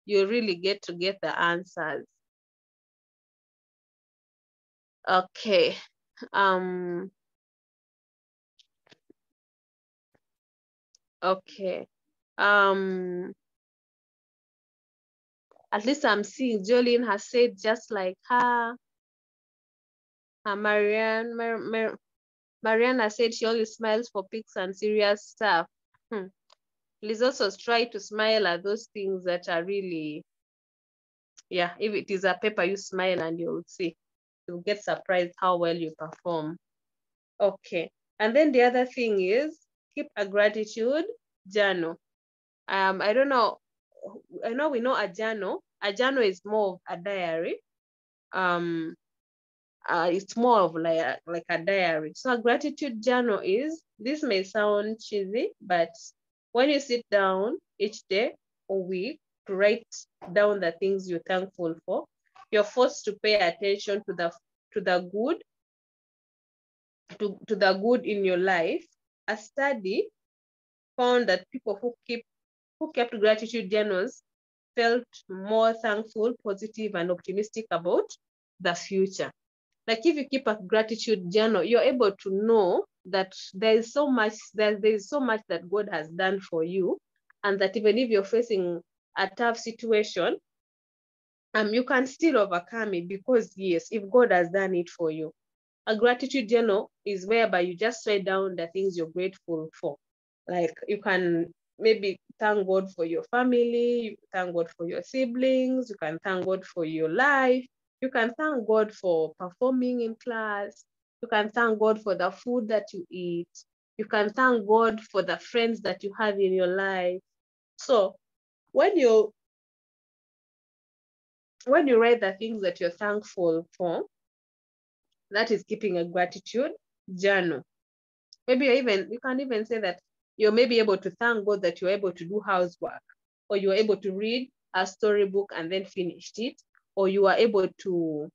you really get to get the answers. Okay. Okay. At least I'm seeing Jolene has said just like her. Marianne has said she always smiles for pics and serious stuff. Please also try to smile at those things that are really, yeah, if it is a paper, you smile and you'll see. You'll get surprised how well you perform. Okay. And then the other thing is keep a gratitude journal. I don't know. I know we know a journal. A journal is more of a diary. It's more of like a diary. So a gratitude journal is, this may sound cheesy, but when you sit down each day or week to write down the things you're thankful for, you're forced to pay attention to the good, to the good in your life. A study found that people who kept gratitude journals felt more thankful, positive, and optimistic about the future. Like if you keep a gratitude journal, you're able to know that there is so much that God has done for you, and that even if you're facing a tough situation, you can still overcome it, because yes, if God has done it for you. A gratitude journal is whereby you just write down the things you're grateful for. Like you can maybe thank God for your family, you thank God for your siblings, you can thank God for your life, you can thank God for performing in class, you can thank God for the food that you eat, you can thank God for the friends that you have in your life. So when you write the things that you're thankful for, that is keeping a gratitude journal. Maybe you can even say that you're maybe able to thank God that you're able to do housework, or you're able to read a storybook and then finished it, or you are able to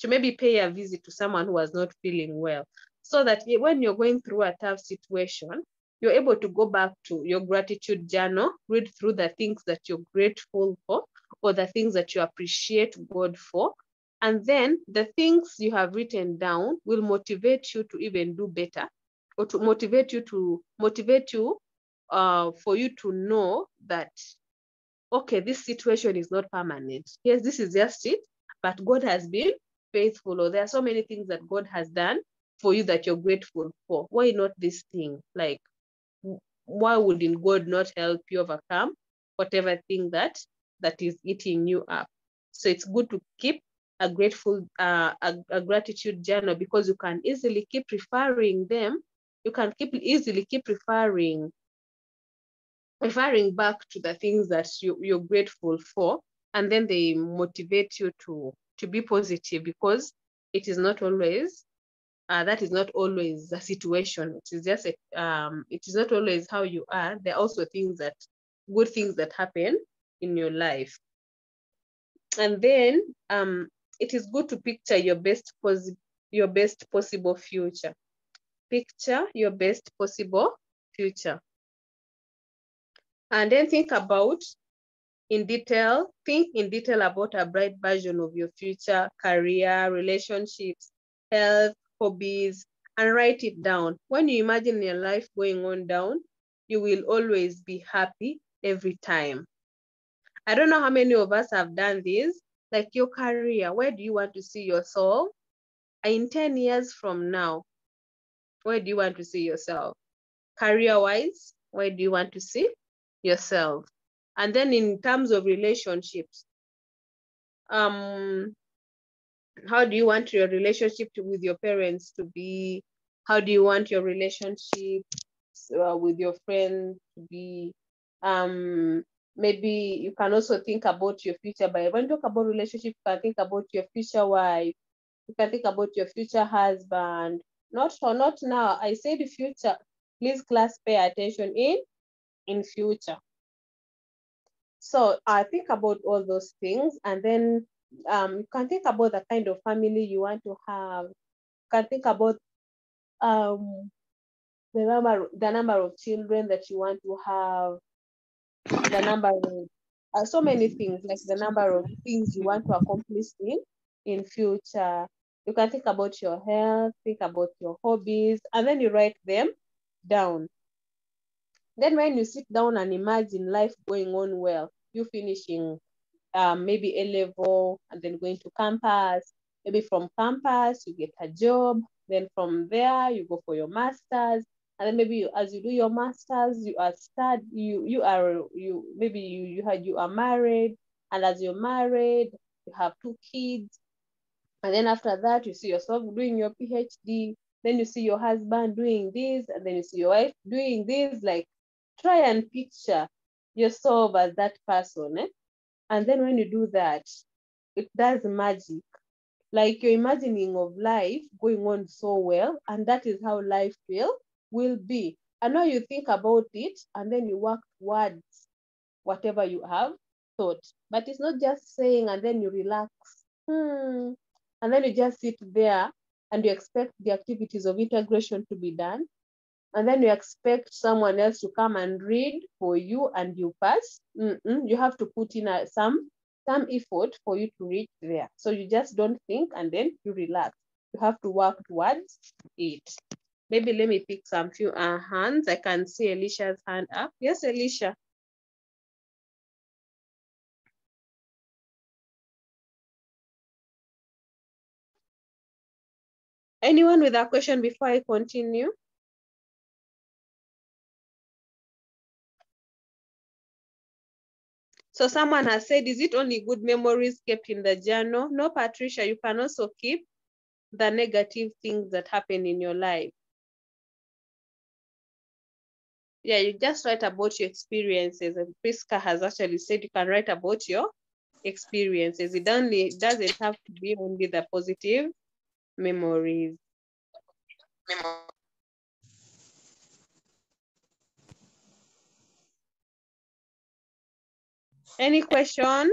maybe pay a visit to someone who was not feeling well. So that when you're going through a tough situation, you're able to go back to your gratitude journal, read through the things that you're grateful for, or the things that you appreciate God for. And then the things you have written down will motivate you to even do better, or to motivate you for you to know that, okay, this situation is not permanent. Yes, this is just it, but God has been faithful, or there are so many things that God has done for you that you're grateful for. Why not this thing? Like, why wouldn't God not help you overcome whatever thing that is eating you up? So it's good to keep a gratitude journal, because you can easily keep referring them. You can easily keep referring back to the things that you're grateful for, and then they motivate you to be positive, because it is not always that is not always the situation. It is just it is not always how you are. There are also good things that happen in your life. And then it is good to picture your best possible future. Picture your best possible future. And then think in detail about a bright version of your future, career, relationships, health, hobbies, and write it down. When you imagine your life going on down, you will always be happy every time. I don't know how many of us have done this, like your career. Where do you want to see yourself in 10 years from now? Where do you want to see yourself? Career-wise, where do you want to see yourself? And then in terms of relationships, how do you want your relationship with your parents to be? How do you want your relationship with your friends to be? Maybe you can also think about your future. But when you talk about relationship, you can think about your future wife. You can think about your future husband. Not now. I said future. Please, class, pay attention in future. So I think about all those things, and then you can think about the kind of family you want to have. You can think about the number of children that you want to have, the number of so many things, like the number of things you want to accomplish in future. You can think about your health, think about your hobbies, and then you write them down. Then when you sit down and imagine life going on well, you finishing maybe A-level and then going to campus. Maybe from campus, you get a job. Then from there, you go for your master's. And then maybe as you do your master's, you are married. And as you're married, you have 2 kids. And then after that, you see yourself doing your PhD. Then you see your husband doing this, and then you see your wife doing this. Like, try and picture yourself as that person. And then when you do that, it does magic. Like, you're imagining of life going on so well, and that is how life will be. And now you think about it, and then you work towards whatever you have thought. But it's not just saying and then you relax. And then you just sit there and you expect the activities of integration to be done. and then you expect someone else to come and read for you and you pass. You have to put in some effort for you to reach there. So you just don't think and then you relax. You have to work towards it. Maybe let me pick some few hands. I can see Alicia's hand up. Yes, Alicia. Anyone with a question before I continue? So someone has said, is it only good memories kept in the journal? No, Patricia, you can also keep the negative things that happen in your life. Yeah, you just write about your experiences. And Priska has actually said you can write about your experiences. It doesn't have to be only the positive memories. Any question?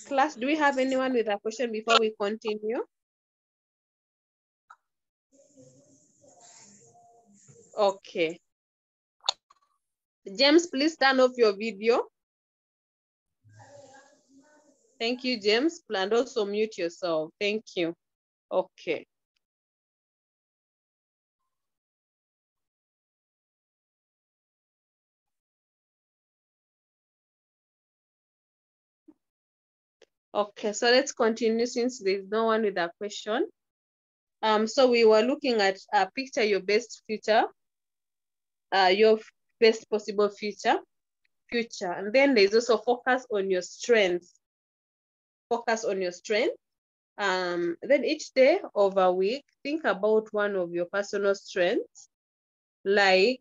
Class, do we have anyone with a question before we continue? Okay. James, please turn off your video. Thank you, James. And also mute yourself. Thank you. Okay. Okay, so let's continue since there's no one with a question. So we were looking at picture your best future, your best possible future. And then there's also focus on your strengths. Focus on your strength. Then each day of a week, think about one of your personal strengths, like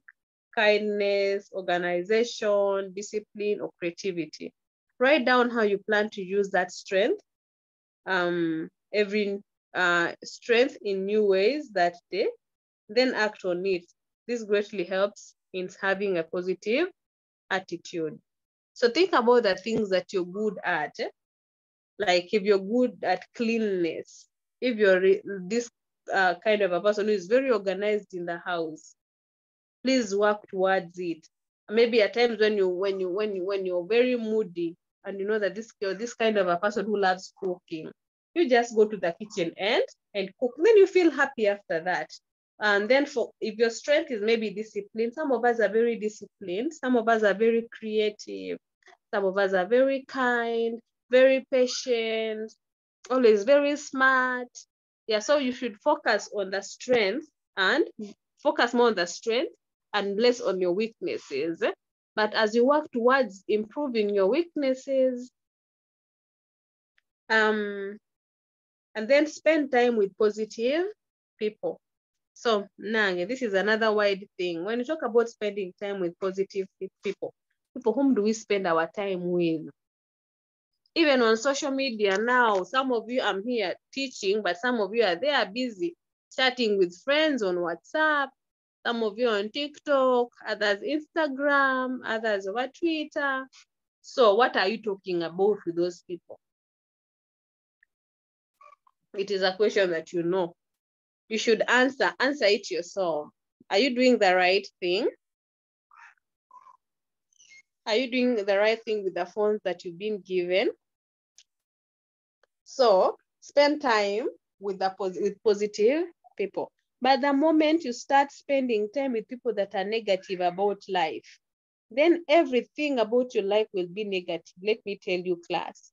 kindness, organization, discipline, or creativity. Write down how you plan to use that strength, every strength in new ways that day, then act on it. This greatly helps in having a positive attitude. So think about the things that you're good at. Like if you're good at cleanliness, if you're this kind of a person who is very organized in the house, please work towards it. Maybe at times when you're very moody and you know that you're this kind of a person who loves cooking, you just go to the kitchen and cook. Then you feel happy after that. And then if your strength is maybe discipline, some of us are very disciplined, some of us are very creative, some of us are very kind, very patient, always very smart. Yeah, so you should focus on the strength and focus more on the strength and less on your weaknesses. But as you work towards improving your weaknesses, and then spend time with positive people. So, Nange, this is another wide thing. When you talk about spending time with positive people whom do we spend our time with? Even on social media now, some of you, I'm here teaching, but some of you are there busy chatting with friends on WhatsApp, some of you on TikTok, others Instagram, others over Twitter. So what are you talking about with those people? It is a question that you know. You should answer it yourself. Are you doing the right thing? Are you doing the right thing with the phones that you've been given? So spend time with positive people. But the moment you start spending time with people that are negative about life, then everything about your life will be negative. Let me tell you, class.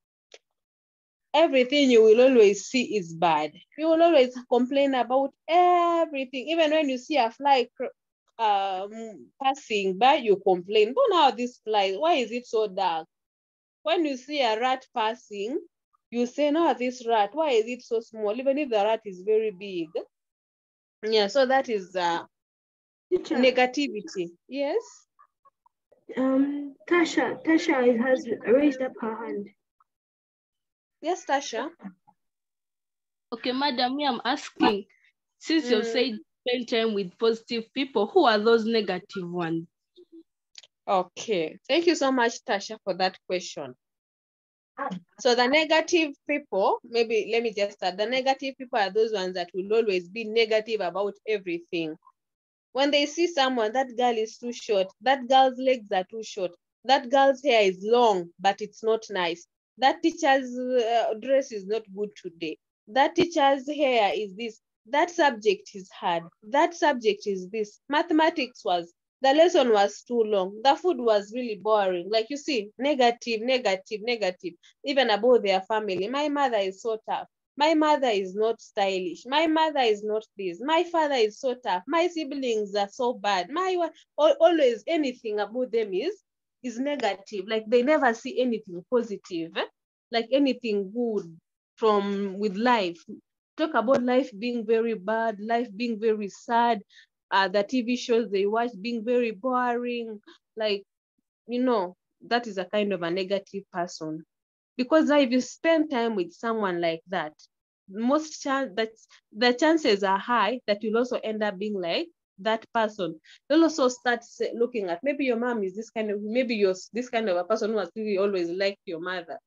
Everything you will always see is bad. You will always complain about everything. Even when you see a fly passing by, you complain. But now this fly, why is it so dark? When you see a rat passing, you say, no, this rat, why is it so small? Even if the rat is very big. Yeah, so that is negativity. Yes? Tasha has raised up her hand. Yes, Tasha. Okay, madam, I'm asking, since you said spend time with positive people, who are those negative ones? Okay, thank you so much, Tasha, for that question. So the negative people, maybe let me just start. The negative people are those ones that will always be negative about everything. When they see someone, that girl is too short, that girl's legs are too short, that girl's hair is long, but it's not nice. That teacher's dress is not good today. That teacher's hair is this. That subject is hard. That subject is this. Mathematics the lesson was too long. The food was really boring. Like you see, negative, negative, negative, even about their family. My mother is so tough. My mother is not stylish. My mother is not this. My father is so tough. My siblings are so bad. Always anything about them is negative. Like they never see anything positive, like anything good with life. Talk about life being very bad, life being very sad, the TV shows they watch being very boring. Like, that is a kind of a negative person. Because now if you spend time with someone like that, the chances are high that you'll also end up being like that person. You'll also start looking at, maybe your mom is maybe you're this kind of a person who has really always liked your mother.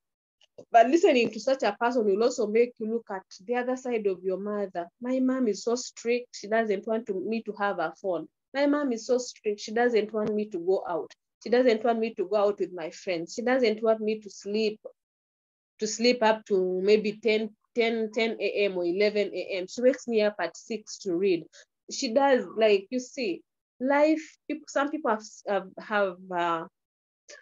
But listening to such a person will also make you look at the other side of your mother. My mom is so strict. She doesn't want me to have a phone. My mom is so strict. She doesn't want me to go out. She doesn't want me to go out with my friends. She doesn't want me to sleep up to maybe 10 a.m. or 11 a.m. She wakes me up at 6 to read. She does, like, you see, some people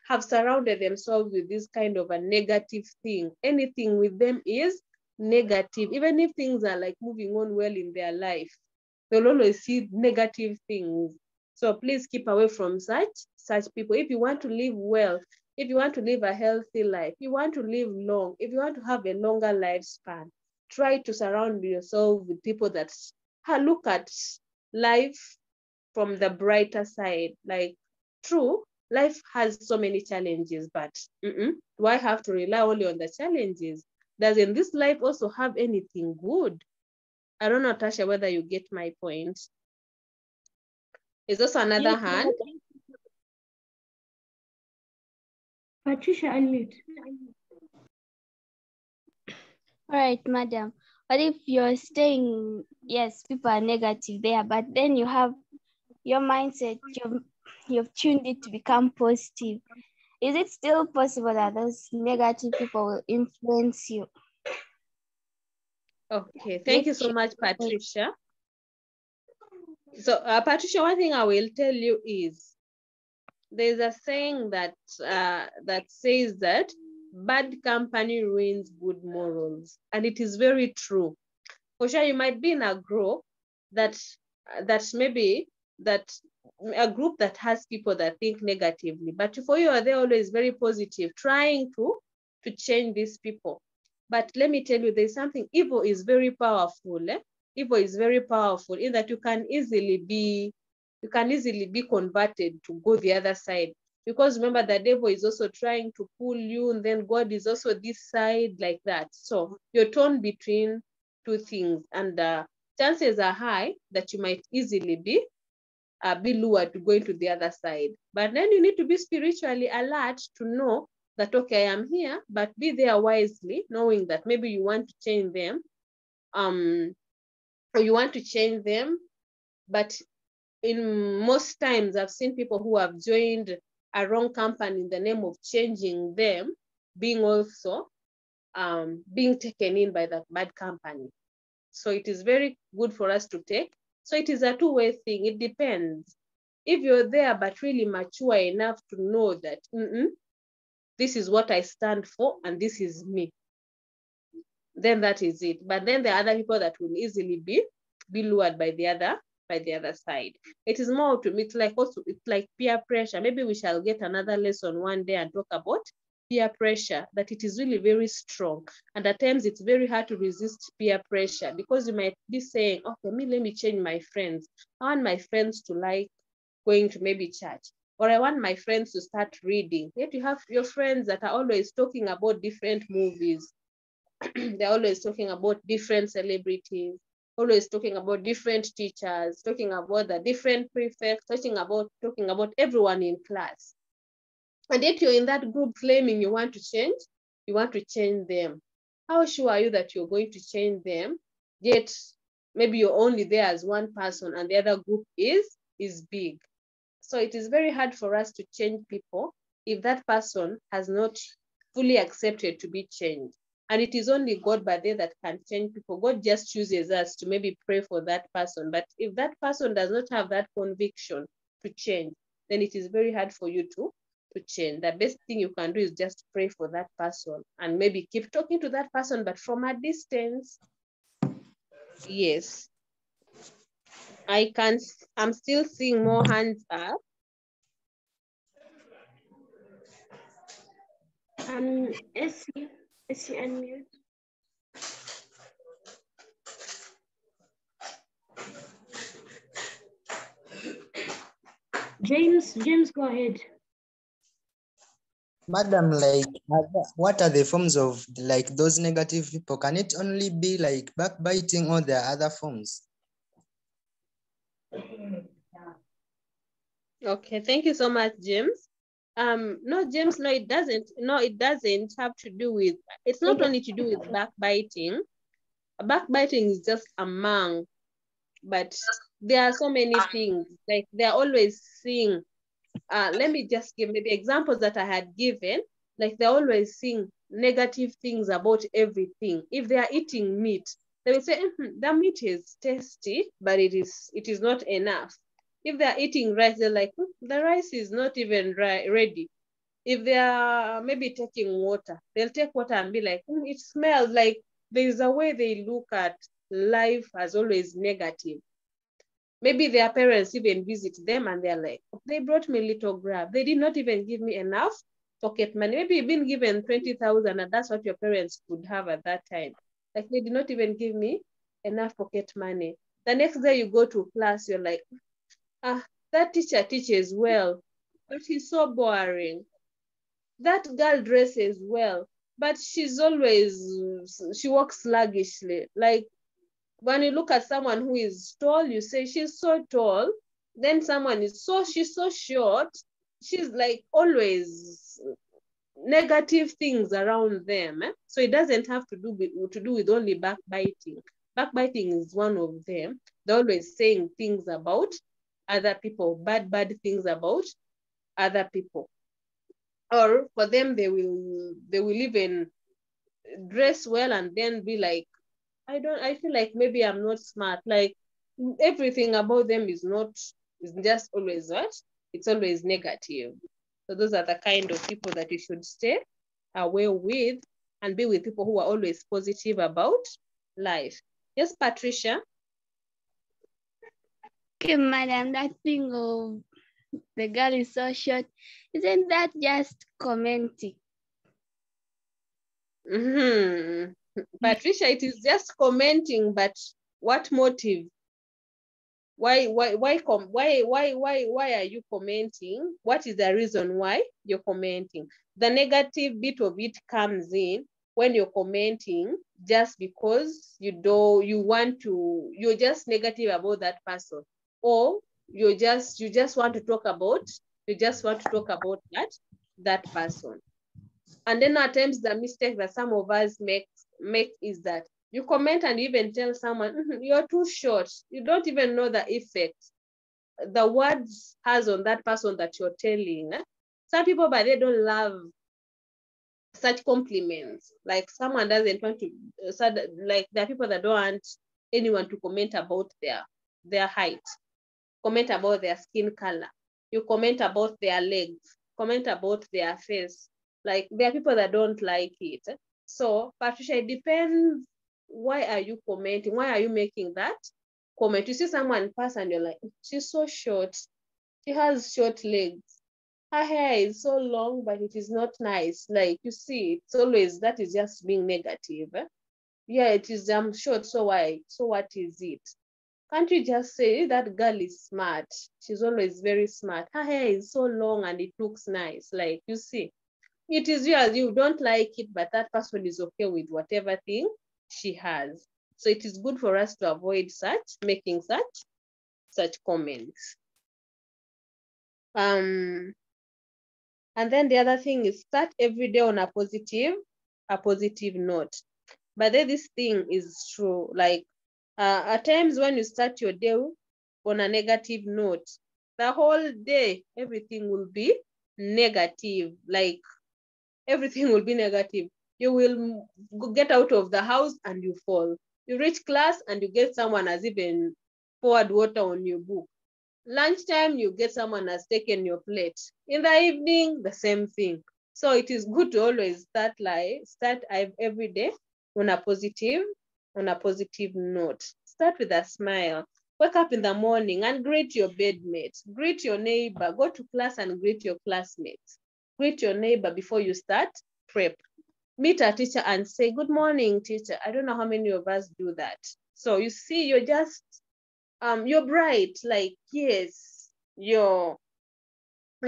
have surrounded themselves with this kind of a negative thing. Anything with them is negative. Even if things are like moving on well in their life, they'll always see negative things. So please keep away from such people. If you want to live well, if you want to live a healthy life, you want to live long, if you want to have a longer lifespan, try to surround yourself with people that look at life from the brighter side. Like, true, life has so many challenges, but do I have to rely only on the challenges? Doesn't this life also have anything good? I don't know, Tasha, whether you get my point. Is also another hand? Patricia, unmute. All right, madam. What if you're saying, yes, people are negative there, but then you have your mindset, you've tuned it to become positive. Is it still possible that those negative people will influence you? Okay, thank you so much, Patricia. So, Patricia, one thing I will tell you is, there's a saying that says that bad company ruins good morals, and it is very true. For sure, you might be in a group that maybe a group that has people that think negatively, but for you, they're always very positive, trying to change these people. But let me tell you, there's something. Evil is very powerful. Evil is very powerful in that you can easily be converted to go the other side. Because remember, the devil is also trying to pull you, and then God is also this side, like that. So you're torn between two things, and chances are high that you might easily be lured to going to the other side. But then you need to be spiritually alert to know that, okay, I am here, but be there wisely, knowing that maybe you want to change them, or you want to change them, but in most times I've seen people who have joined a wrong company in the name of changing them, being also being taken in by that bad company. So it is very good for us to take. So it is a two-way thing. It depends. If you're there but really mature enough to know that this is what I stand for and this is me, then that is it. But then there are other people that will easily be lured by the other side. It is more to me, it's like peer pressure. Maybe we shall get another lesson one day and talk about peer pressure, that it is really very strong. And at times it's very hard to resist peer pressure, because you might be saying, okay, let me change my friends. I want my friends to like going to maybe church, or I want my friends to start reading. Yet you have your friends that are always talking about different movies. They're always talking about different celebrities, always talking about different teachers, talking about the different prefects, talking about everyone in class. And yet you're in that group claiming you want to change you want to change them. How sure are you that you're going to change them? Yet maybe you're only there as one person and the other group is big. So it is very hard for us to change people if that person has not fully accepted to be changed. And it is only God by there that can change people. God just chooses us to maybe pray for that person. But if that person does not have that conviction to change, then it is very hard for you to change. The best thing you can do is just pray for that person and maybe keep talking to that person, but from a distance. Yes. I'm still seeing more hands up. Essie, unmute. James, go ahead. Madam, like, what are the forms of like those negative people? Can it only be like backbiting or there are other forms? Okay, thank you so much, James. No, James, no, it doesn't. No, it doesn't have to do with, it's not only to do with backbiting. Backbiting is just among, but there are so many things. Like they're always seeing, let me just give maybe examples that I had given. Like they're always seeing negative things about everything. If they are eating meat, they will say, the meat is tasty, but it is not enough. If they're eating rice, they're like, the rice is not even ready. If they are maybe taking water, they'll take water and be like, it smells like. There's a way they look at life as always negative. Maybe their parents even visit them and they're like, they brought me little grab. They did not even give me enough pocket money. Maybe you've been given 20,000 and that's what your parents could have at that time. Like they did not even give me enough pocket money. The next day you go to class, you're like, that teacher teaches well, but he's so boring. That girl dresses well, but she walks sluggishly. Like when you look at someone who is tall, you say she's so tall. Then someone she's so short. She's like always negative things around them. So it doesn't have to do with only backbiting. Backbiting is one of them. They're always saying things about other people, bad things about other people. Or for them, they will even dress well and then be like, I feel like maybe I'm not smart. Like everything about them is just always what? It's always negative. So those are the kind of people that you should stay away with and be with people who are always positive about life. Yes, Patricia? Okay, madam, that thing of the girl is so short, isn't that just commenting? Patricia, it is just commenting, but what motive? Why are you commenting? What is the reason why you're commenting? The negative bit of it comes in when you're commenting just because you're just negative about that person, or you just want to talk about that person. And then at times the mistake that some of us make is that you comment and you even tell someone, you're too short. You don't even know the effect the words has on that person that you're telling. Some people, but they don't love such compliments. Like someone doesn't want to, like there are people that don't want anyone to comment about their height, comment about their skin color. You comment about their legs, comment about their face. Like there are people that don't like it. So Patricia, it depends. Why are you commenting? Why are you making that comment? You see someone pass and you're like, she's so short. She has short legs. Her hair is so long, but it is not nice. Like you see, it's always that is just being negative. Yeah, it is. I'm short. So why? So what is it? Can't you just say that girl is smart? She's always very smart. Her hair is so long and it looks nice. Like you see, it is you as you don't like it, but that person is okay with whatever thing she has. So it is good for us to avoid making such comments. And then the other thing is start every day on a positive a positive note. But then this thing is true. Like at times when you start your day on a negative note, the whole day, everything will be negative. Like everything will be negative. You will get out of the house and you fall. You reach class and you get someone has even poured water on your book. Lunchtime, you get someone has taken your plate. In the evening, the same thing. So it is good to always start every day on a positive note. Start with a smile. Wake up in the morning and greet your bedmates. Greet your neighbor. Go to class and greet your classmates. Greet your neighbor before you start prep. Meet a teacher and say, good morning, teacher. I don't know how many of us do that. So you see, you're just, you're bright. Like, yes, you're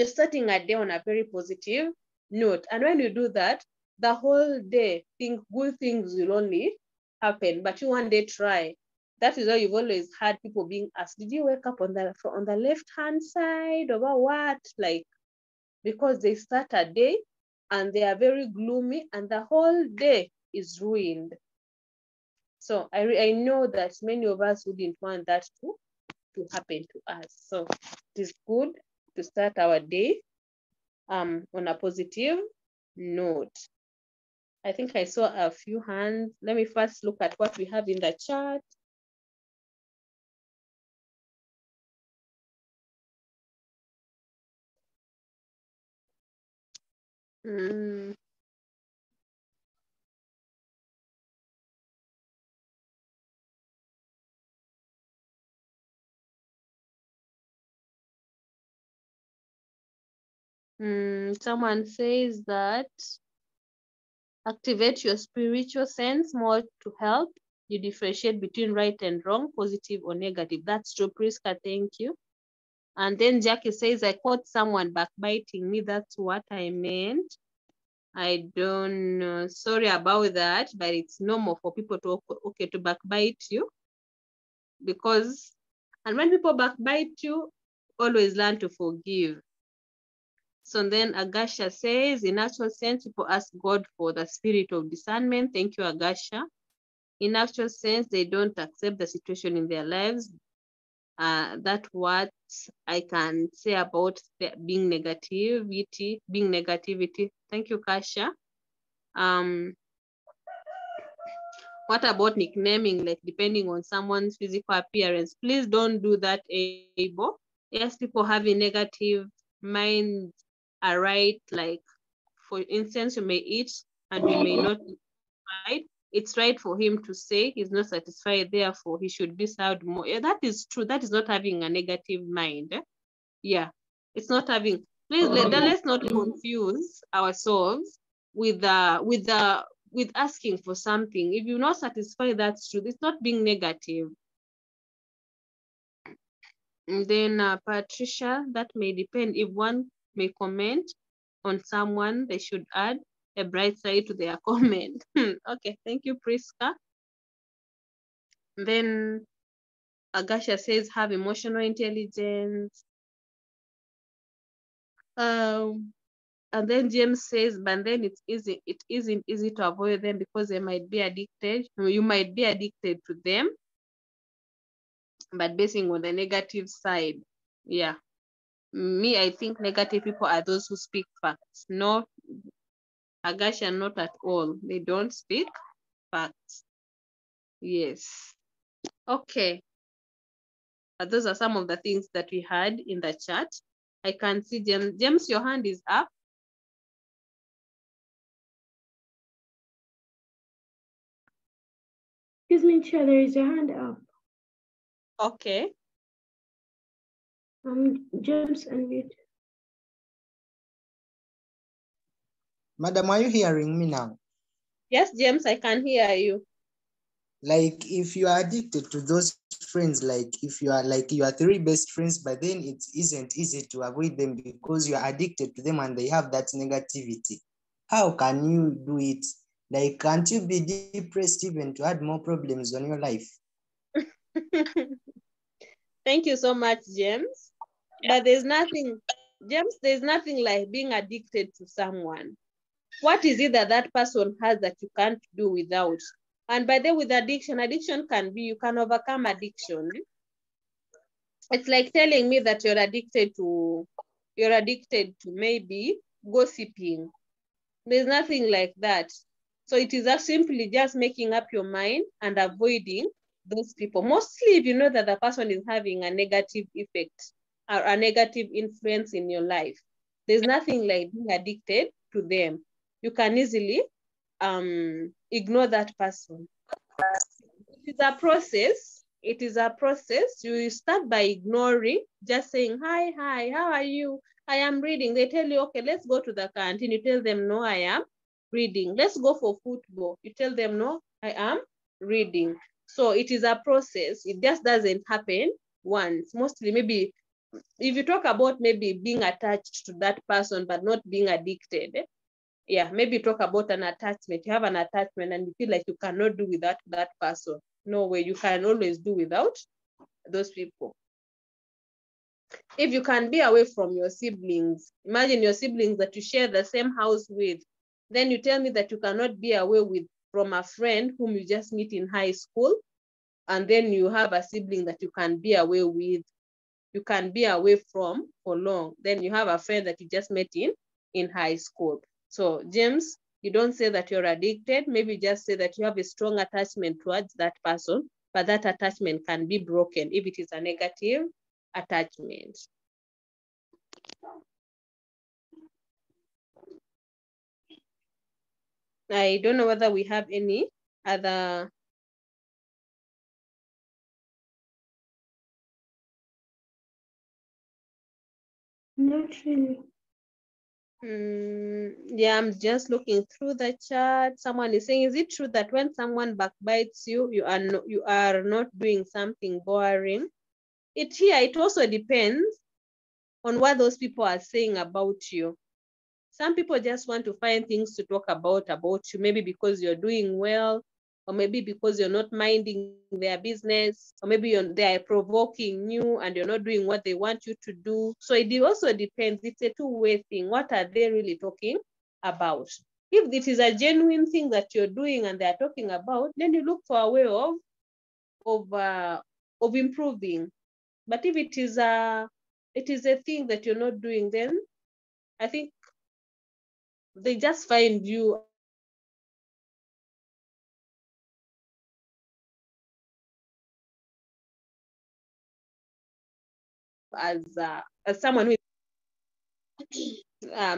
starting a day on a very positive note. And when you do that, the whole day, good things will only happen. But you one day try. That is why you've always had people being asked, did you wake up on the left-hand side or what? Like, because they start a day and they are very gloomy and the whole day is ruined. So I know that many of us wouldn't want that to happen to us. So it is good to start our day on a positive note. I think I saw a few hands. Let me first look at what we have in the chat. Someone says that activate your spiritual sense more to help you differentiate between right and wrong, positive or negative. That's true, Priska, thank you. And then Jackie says, I caught someone backbiting me. That's what I meant. I don't know. Sorry about that, but it's normal for people to backbite you. And when people backbite you, always learn to forgive. So then Agasha says, in actual sense, people ask God for the spirit of discernment. Thank you, Agasha. In actual sense, they don't accept the situation in their lives. That's what I can say about being negativity. Thank you, Kasha. What about nicknaming, like depending on someone's physical appearance? Please don't do that, Abel. Yes, people having negative minds are right. Like, for instance, you may eat and you may not eat, right? It's right for him to say he's not satisfied, therefore he should be served more. Yeah, that is true. That is not having a negative mind. Yeah, it's not having. Please let's not confuse ourselves with asking for something. If you're not satisfied, that's true. It's not being negative. And then Patricia, that may depend. If one may comment on someone, they should add a bright side to their comment. Okay, thank you, Priska. Then Agasha says, have emotional intelligence. And then James says, but then it isn't easy to avoid them because they might be addicted. You might be addicted to them, but basing on the negative side. Yeah. Me, I think negative people are those who speak facts. No, Agasha, not at all. They don't speak facts. Yes. Okay. Those are some of the things that we had in the chat. I can see James. James, your hand is up. Excuse me, Chair, there is a hand up. Okay. James, unmute. Madam, are you hearing me now? Yes, James, I can hear you. Like, if you are addicted to those friends, like if you are like you are three best friends, but then it isn't easy to avoid them because you are addicted to them and they have that negativity. How can you do it? Like, can't you be depressed even to add more problems on your life? Thank you so much, James. But there's nothing, James, there's nothing like being addicted to someone. What is it that that person has that you can't do without? And by the way, with addiction can be, you can overcome addiction. It's like telling me that you're addicted to maybe gossiping. There's nothing like that. So it is simply just making up your mind and avoiding those people. Mostly if you know that the person is having a negative effect or a negative influence in your life. There's nothing like being addicted to them. You can easily ignore that person. It is a process. It is a process. You start by ignoring, just saying, hi, how are you? I am reading. They tell you, okay, let's go to the canteen. You tell them, no, I am reading. Let's go for football. You tell them, no, I am reading. So it is a process. It just doesn't happen once. Mostly maybe if you talk about maybe being attached to that person but not being addicted, yeah, maybe talk about an attachment. You have an attachment and you feel like you cannot do without that person. No way, you can always do without those people. If you can be away from your siblings, imagine your siblings that you share the same house with, then you tell me that you cannot be away from a friend whom you just meet in high school, and then you have a sibling that you can be away with, you can be away from for long. Then you have a friend that you just met in high school. So James, you don't say that you're addicted, maybe just say that you have a strong attachment towards that person, but that attachment can be broken if it is a negative attachment. I don't know whether we have any other. Not really. Yeah, I'm just looking through the chat. Someone is saying, is it true that when someone backbites you, you are not doing something boring? It also depends on what those people are saying about you. Some people just want to find things to talk about you, maybe because you're doing well, or maybe because you're not minding their business, or maybe they are provoking you and you're not doing what they want you to do. So it also depends. It's a two-way thing. What are they really talking about? If it is a genuine thing that you're doing and they're talking about, then you look for a way of improving. But if it is a thing that you're not doing, then I think they just find you as someone who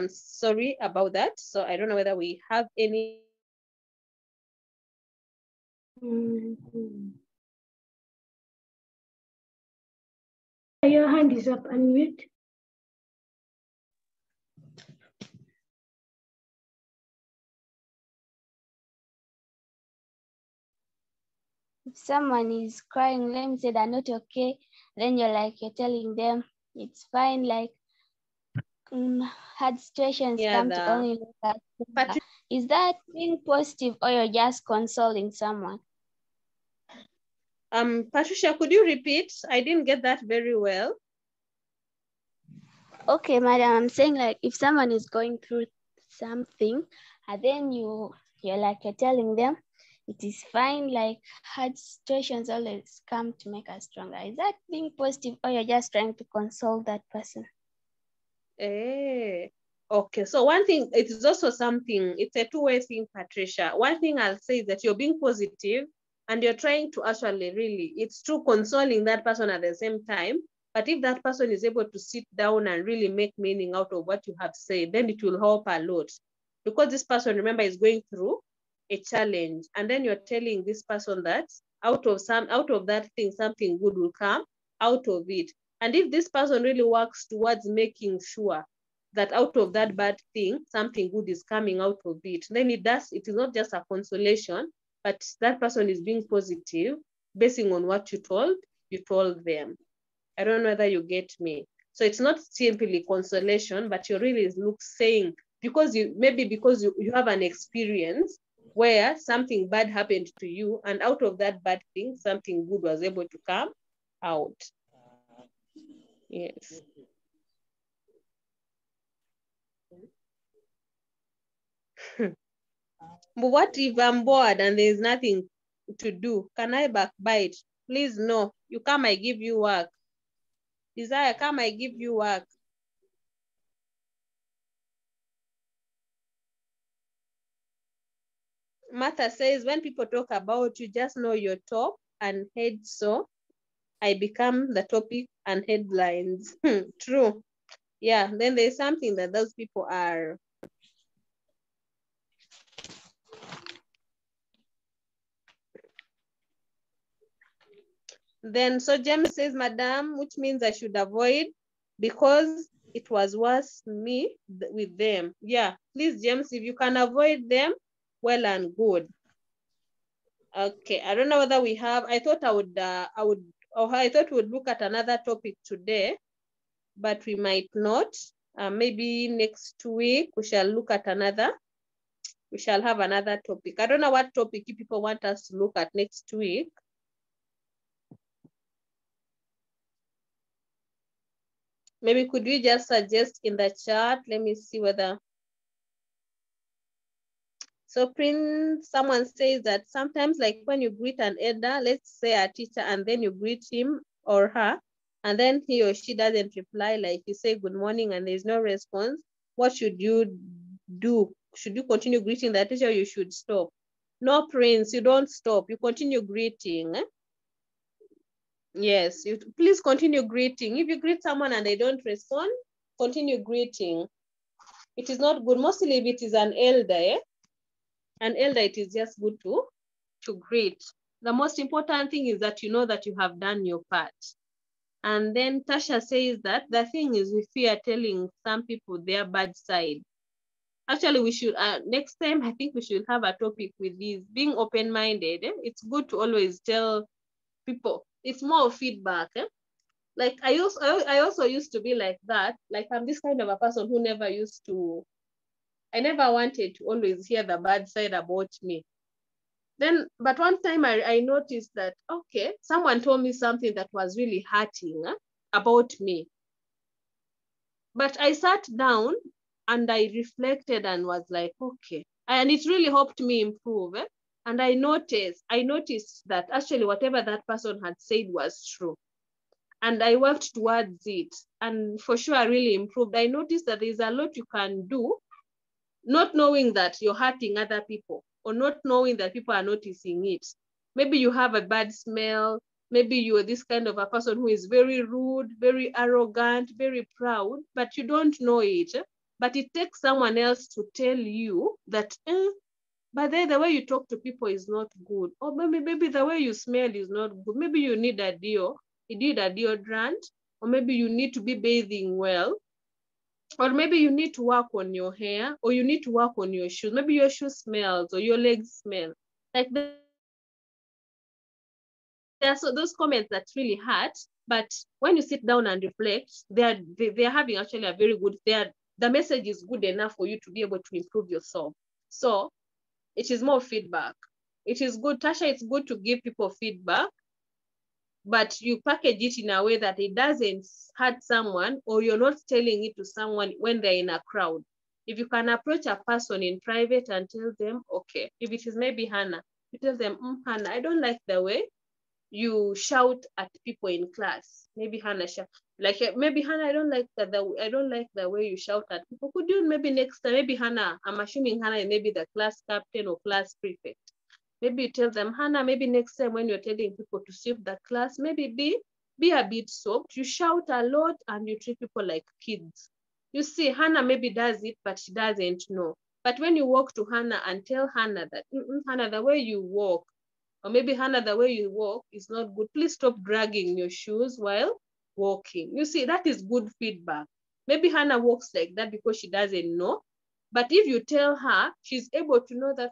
sorry about that. So I don't know whether we have any. Your hand is up, unmute. If someone is crying, let me say they're not okay, then you're telling them it's fine, like hard situations come to only look at. Is that being positive or you're just consoling someone? Patricia, could you repeat? I didn't get that very well. Okay, madam, I'm saying like if someone is going through something and then you're telling them it is fine, like hard situations always come to make us stronger. Is that being positive or you're just trying to console that person? Okay, so one thing, it is also something, it's a two-way thing, Patricia. One thing I'll say is that you're being positive and you're trying to actually really, it's true consoling that person at the same time. But if that person is able to sit down and really make meaning out of what you have said, then it will help a lot. Because this person, remember, is going through a challenge. And then you're telling this person that out of that thing, something good will come out of it. And if this person really works towards making sure that out of that bad thing, something good is coming out of it, then it is not just a consolation, but that person is being positive, basing on what you told them. I don't know whether you get me. So it's not simply consolation, but you're really saying, because you have an experience where something bad happened to you, and out of that bad thing, something good was able to come out. Yes. But what if I'm bored and there's nothing to do? Can I backbite? Please no. You come, I give you work. Desire, come, I give you work. Martha says, when people talk about you, just know your top and head, so I become the topic and headlines. True. Yeah, then there's something that those people are. Then, so James says, Madam, which means I should avoid because it was worse me with them. Yeah, please, James, if you can avoid them, well and good. Okay, I don't know whether we have, I thought I thought we'd look at another topic today, but we might not. Maybe next week we shall look at we shall have another topic. I don't know what topic you people want us to look at next week. Maybe could we just suggest in the chat? Let me see whether. So Prince, someone says that sometimes like when you greet an elder, let's say a teacher, and then you greet him or her, and then he or she doesn't reply, like you say good morning and there's no response, what should you do? Should you continue greeting the teacher or you should stop? No, Prince, you don't stop. You continue greeting. Yes, you please continue greeting. If you greet someone and they don't respond, continue greeting. It is not good. Mostly if it is an elder, an elder, it is just good to greet. The most important thing is that you know that you have done your part. And then Tasha says that the thing is we fear telling some people their bad side. Actually, we should, next time, I think we should have a topic with this, being open-minded. It's good to always tell people. It's more feedback. Like I also used to be like that. Like I'm this kind of a person who never used to, I never wanted to always hear the bad side about me. Then, but one time I noticed that, okay, someone told me something that was really hurting about me. But I sat down and I reflected and was like, okay. And it really helped me improve. And I noticed that actually whatever that person had said was true. And I worked towards it. And for sure, I really improved. I noticed that there's a lot you can do, not knowing that you're hurting other people or not knowing that people are noticing it. Maybe you have a bad smell. Maybe you're this kind of a person who is very rude, very arrogant, very proud, but you don't know it. But it takes someone else to tell you that, but then the way you talk to people is not good. Or maybe the way you smell is not good. Maybe you need a deodorant, or maybe you need to be bathing well. Or maybe you need to work on your hair, or you need to work on your shoes. Maybe your shoes smells or your legs smell. Like there are those comments that really hurt, but when you sit down and reflect, they're having actually a very good, the message is good enough for you to be able to improve yourself. So it is more feedback. It is good, Tasha, it's good to give people feedback, but you package it in a way that it doesn't hurt someone, or you're not telling it to someone when they're in a crowd. If you can approach a person in private and tell them, okay, if it is maybe Hannah, you tell them, Hannah, I don't like the way you shout at people in class. Maybe Hannah, maybe Hannah, I don't like the way you shout at people. Could you maybe next time, maybe Hannah, I'm assuming Hannah may be the class captain or class prefect. Maybe you tell them, Hannah, maybe next time when you're telling people to sweep the class, maybe be a bit soft. You shout a lot and you treat people like kids. You see, Hannah maybe does it, but she doesn't know. But when you walk to Hannah and tell Hannah that, Hannah, the way you walk, or maybe Hannah, the way you walk is not good. Please stop dragging your shoes while walking. You see, that is good feedback. Maybe Hannah walks like that because she doesn't know. But if you tell her, she's able to know that,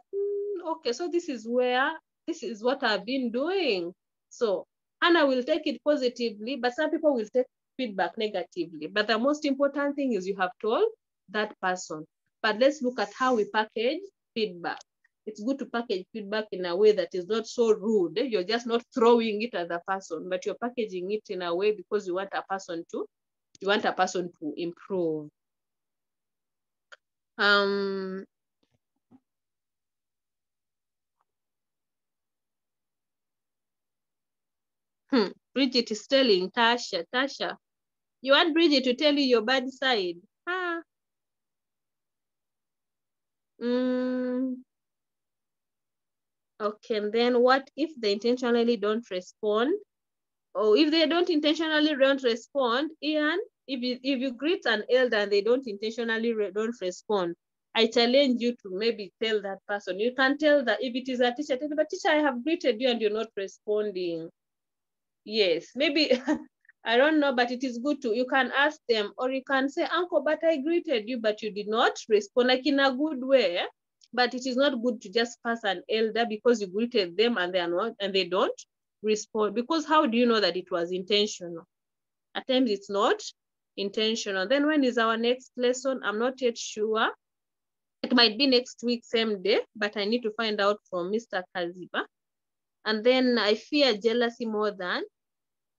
okay, so this is what I've been doing. So Hannah will take it positively, but some people will take feedback negatively. But the most important thing is you have told that person. But let's look at how we package feedback. It's good to package feedback in a way that is not so rude. You're just not throwing it at the person, but you're packaging it in a way because you want a person to improve. Bridget is telling Tasha, you want Bridget to tell you your bad side? Okay, and then what if they intentionally don't respond? Or if they don't intentionally don't respond, Ian, if you greet an elder and they don't intentionally don't respond, I challenge you to maybe tell that person. You can tell that if it is a teacher, tell the teacher, I have greeted you and you're not responding. Yes, maybe, I don't know, but it is good to, you can ask them, or you can say, uncle, but I greeted you, but you did not respond, like in a good way. But it is not good to just pass an elder because you greeted them and they are not, and they don't respond. Because how do you know that it was intentional? At times it's not intentional. Then when is our next lesson? I'm not yet sure. It might be next week, same day, but I need to find out from Mr. Kaziba. And then I fear jealousy more than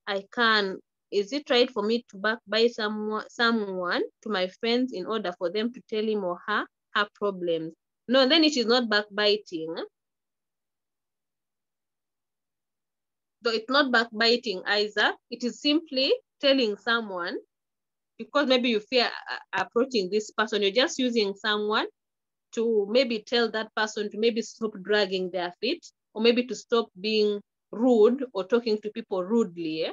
I can. Is it right for me to backbite someone to my friends in order for them to tell him or her problems? No, then it is not backbiting. So it's not backbiting, Isaac. It is simply telling someone, because maybe you fear approaching this person, you're just using someone to maybe tell that person to maybe stop dragging their feet, or maybe to stop being rude or talking to people rudely.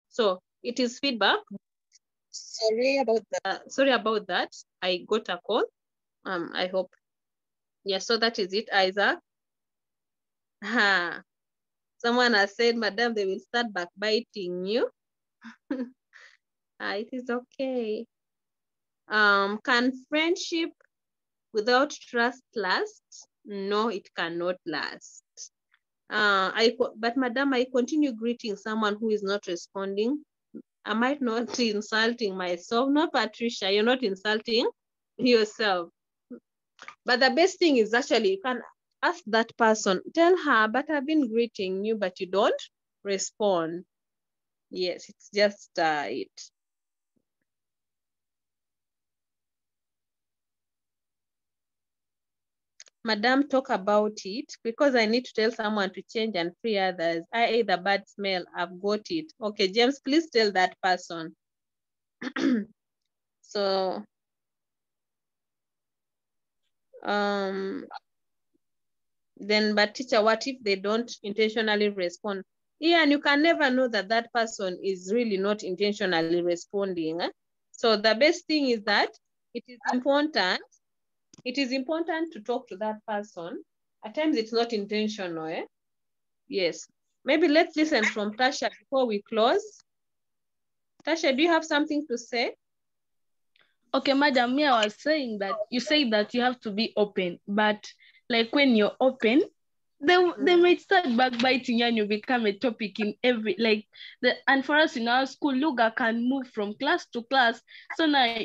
So it is feedback. Sorry about that. I got a call. I hope. Yeah, so that is it, Isaac. Someone has said, Madam, they will start backbiting you. It is okay. Can friendship without trust last? No, it cannot last. But Madam, I continue greeting someone who is not responding. I might not be insulting myself. No, Patricia, you're not insulting yourself. But the best thing is actually you can ask that person, tell her, but I've been greeting you, but you don't respond. Yes, it's just it. Madam, talk about it, because I need to tell someone to change and free others. I ate the bad smell, I've got it. Okay, James, please tell that person. So, then, but teacher, what if they don't intentionally respond? Yeah, and you can never know that that person is really not intentionally responding. So the best thing is that it is important. It is important to talk to that person. At times it's not intentional. Yes. Maybe let's listen from Tasha before we close. Tasha, do you have something to say? Okay, Madam, me, I was saying that you say that you have to be open, but like when you're open, they might start backbiting you and you become a topic in every, and for us in our school, Luga can move from class to class. So now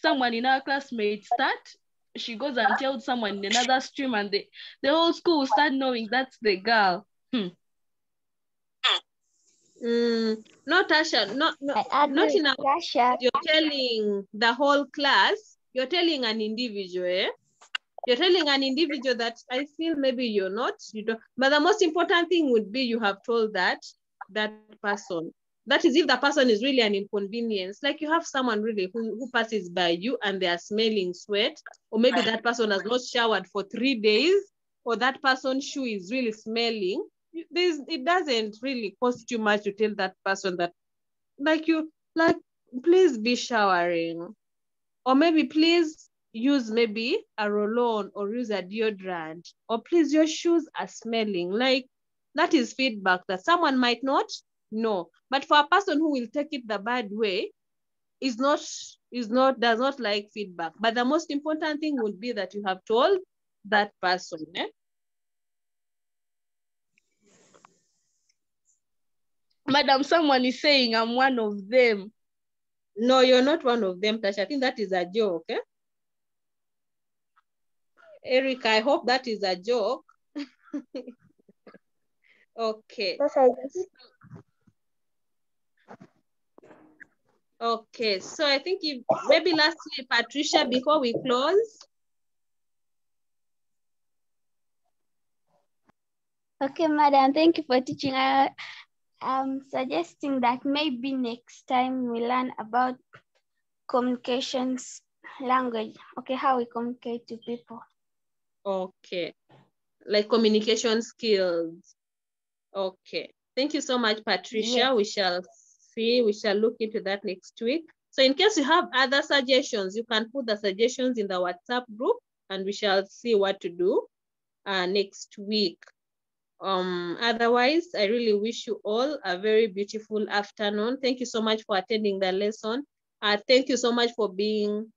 someone in our class may start, she goes and tells someone in another stream, and the whole school will start knowing that's the girl. No, Tasha, not in a Tasha. You're telling the whole class, you're telling an individual, You're telling an individual that I feel maybe you're not, you don't, but the most important thing would be you have told that person. That is if the person is really an inconvenience, like you have someone really who passes by you and they are smelling sweat, or maybe that person has not showered for 3 days, or that person's shoe is really smelling. It doesn't really cost you much to tell that person that, please be showering, or maybe please use maybe a roll-on or use a deodorant, or please your shoes are smelling. Like that is feedback that someone might not know, but for a person who will take it the bad way does not like feedback. But the most important thing would be that you have told that person. Madam, someone is saying I'm one of them. No, you're not one of them, Tasha. I think that is a joke. Eric, I hope that is a joke. Okay. Okay, so I think if maybe lastly, Patricia, before we close. Okay, madam, thank you for teaching. I'm suggesting that maybe next time we learn about communications language. Okay, how we communicate to people. Okay, like communication skills. Okay, thank you so much, Patricia. Yes. We shall look into that next week. So in case you have other suggestions, you can put the suggestions in the WhatsApp group and we shall see what to do next week. Otherwise, I really wish you all a very beautiful afternoon. Thank you so much for attending the lesson. Thank you so much for being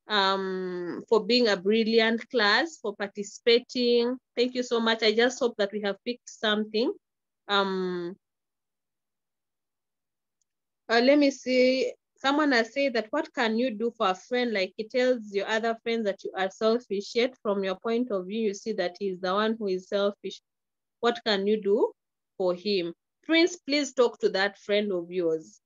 a brilliant class, for participating. Thank you so much. I just hope that we have picked something. Let me see. Someone has said that what can you do for a friend? Like he tells your other friends that you are selfish, yet from your point of view, you see that he's the one who is selfish. What can you do for him? Prince, please talk to that friend of yours.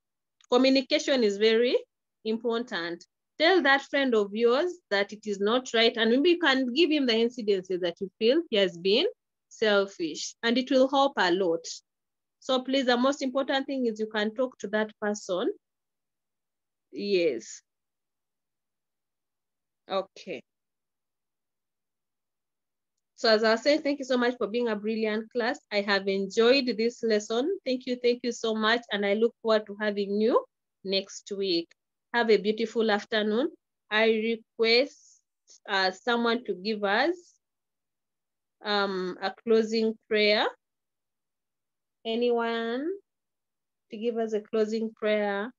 Communication is very important. Tell that friend of yours that it is not right, and maybe you can give him the incidences that you feel he has been selfish, and it will help a lot. So please, the most important thing is you can talk to that person. Yes. Okay. So as I was saying, thank you so much for being a brilliant class. I have enjoyed this lesson. Thank you so much. And I look forward to having you next week. Have a beautiful afternoon. I request someone to give us a closing prayer. Anyone to give us a closing prayer?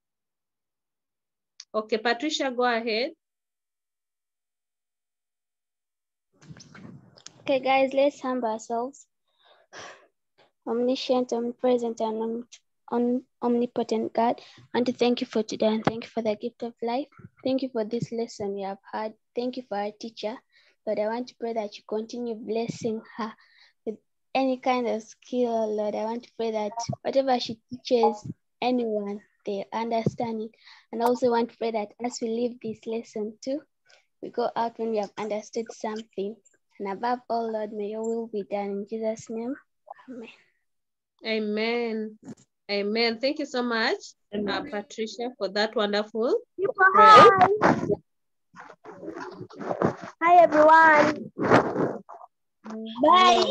Okay, Patricia, go ahead. Okay, guys, let's humble ourselves. Omniscient, omnipresent, and omnipotent God, I want to thank you for today and thank you for the gift of life. Thank you for this lesson we have had. Thank you for our teacher. Lord, I want to pray that you continue blessing her with any kind of skill. Lord, I want to pray that whatever she teaches anyone, they understand it. And I also want to pray that as we leave this lesson too, we go out when we have understood something. And above all, Lord, may your will be done in Jesus' name. Amen. Amen. Amen. Thank you so much, Patricia, for that wonderful prayer. Hi, everyone. Bye.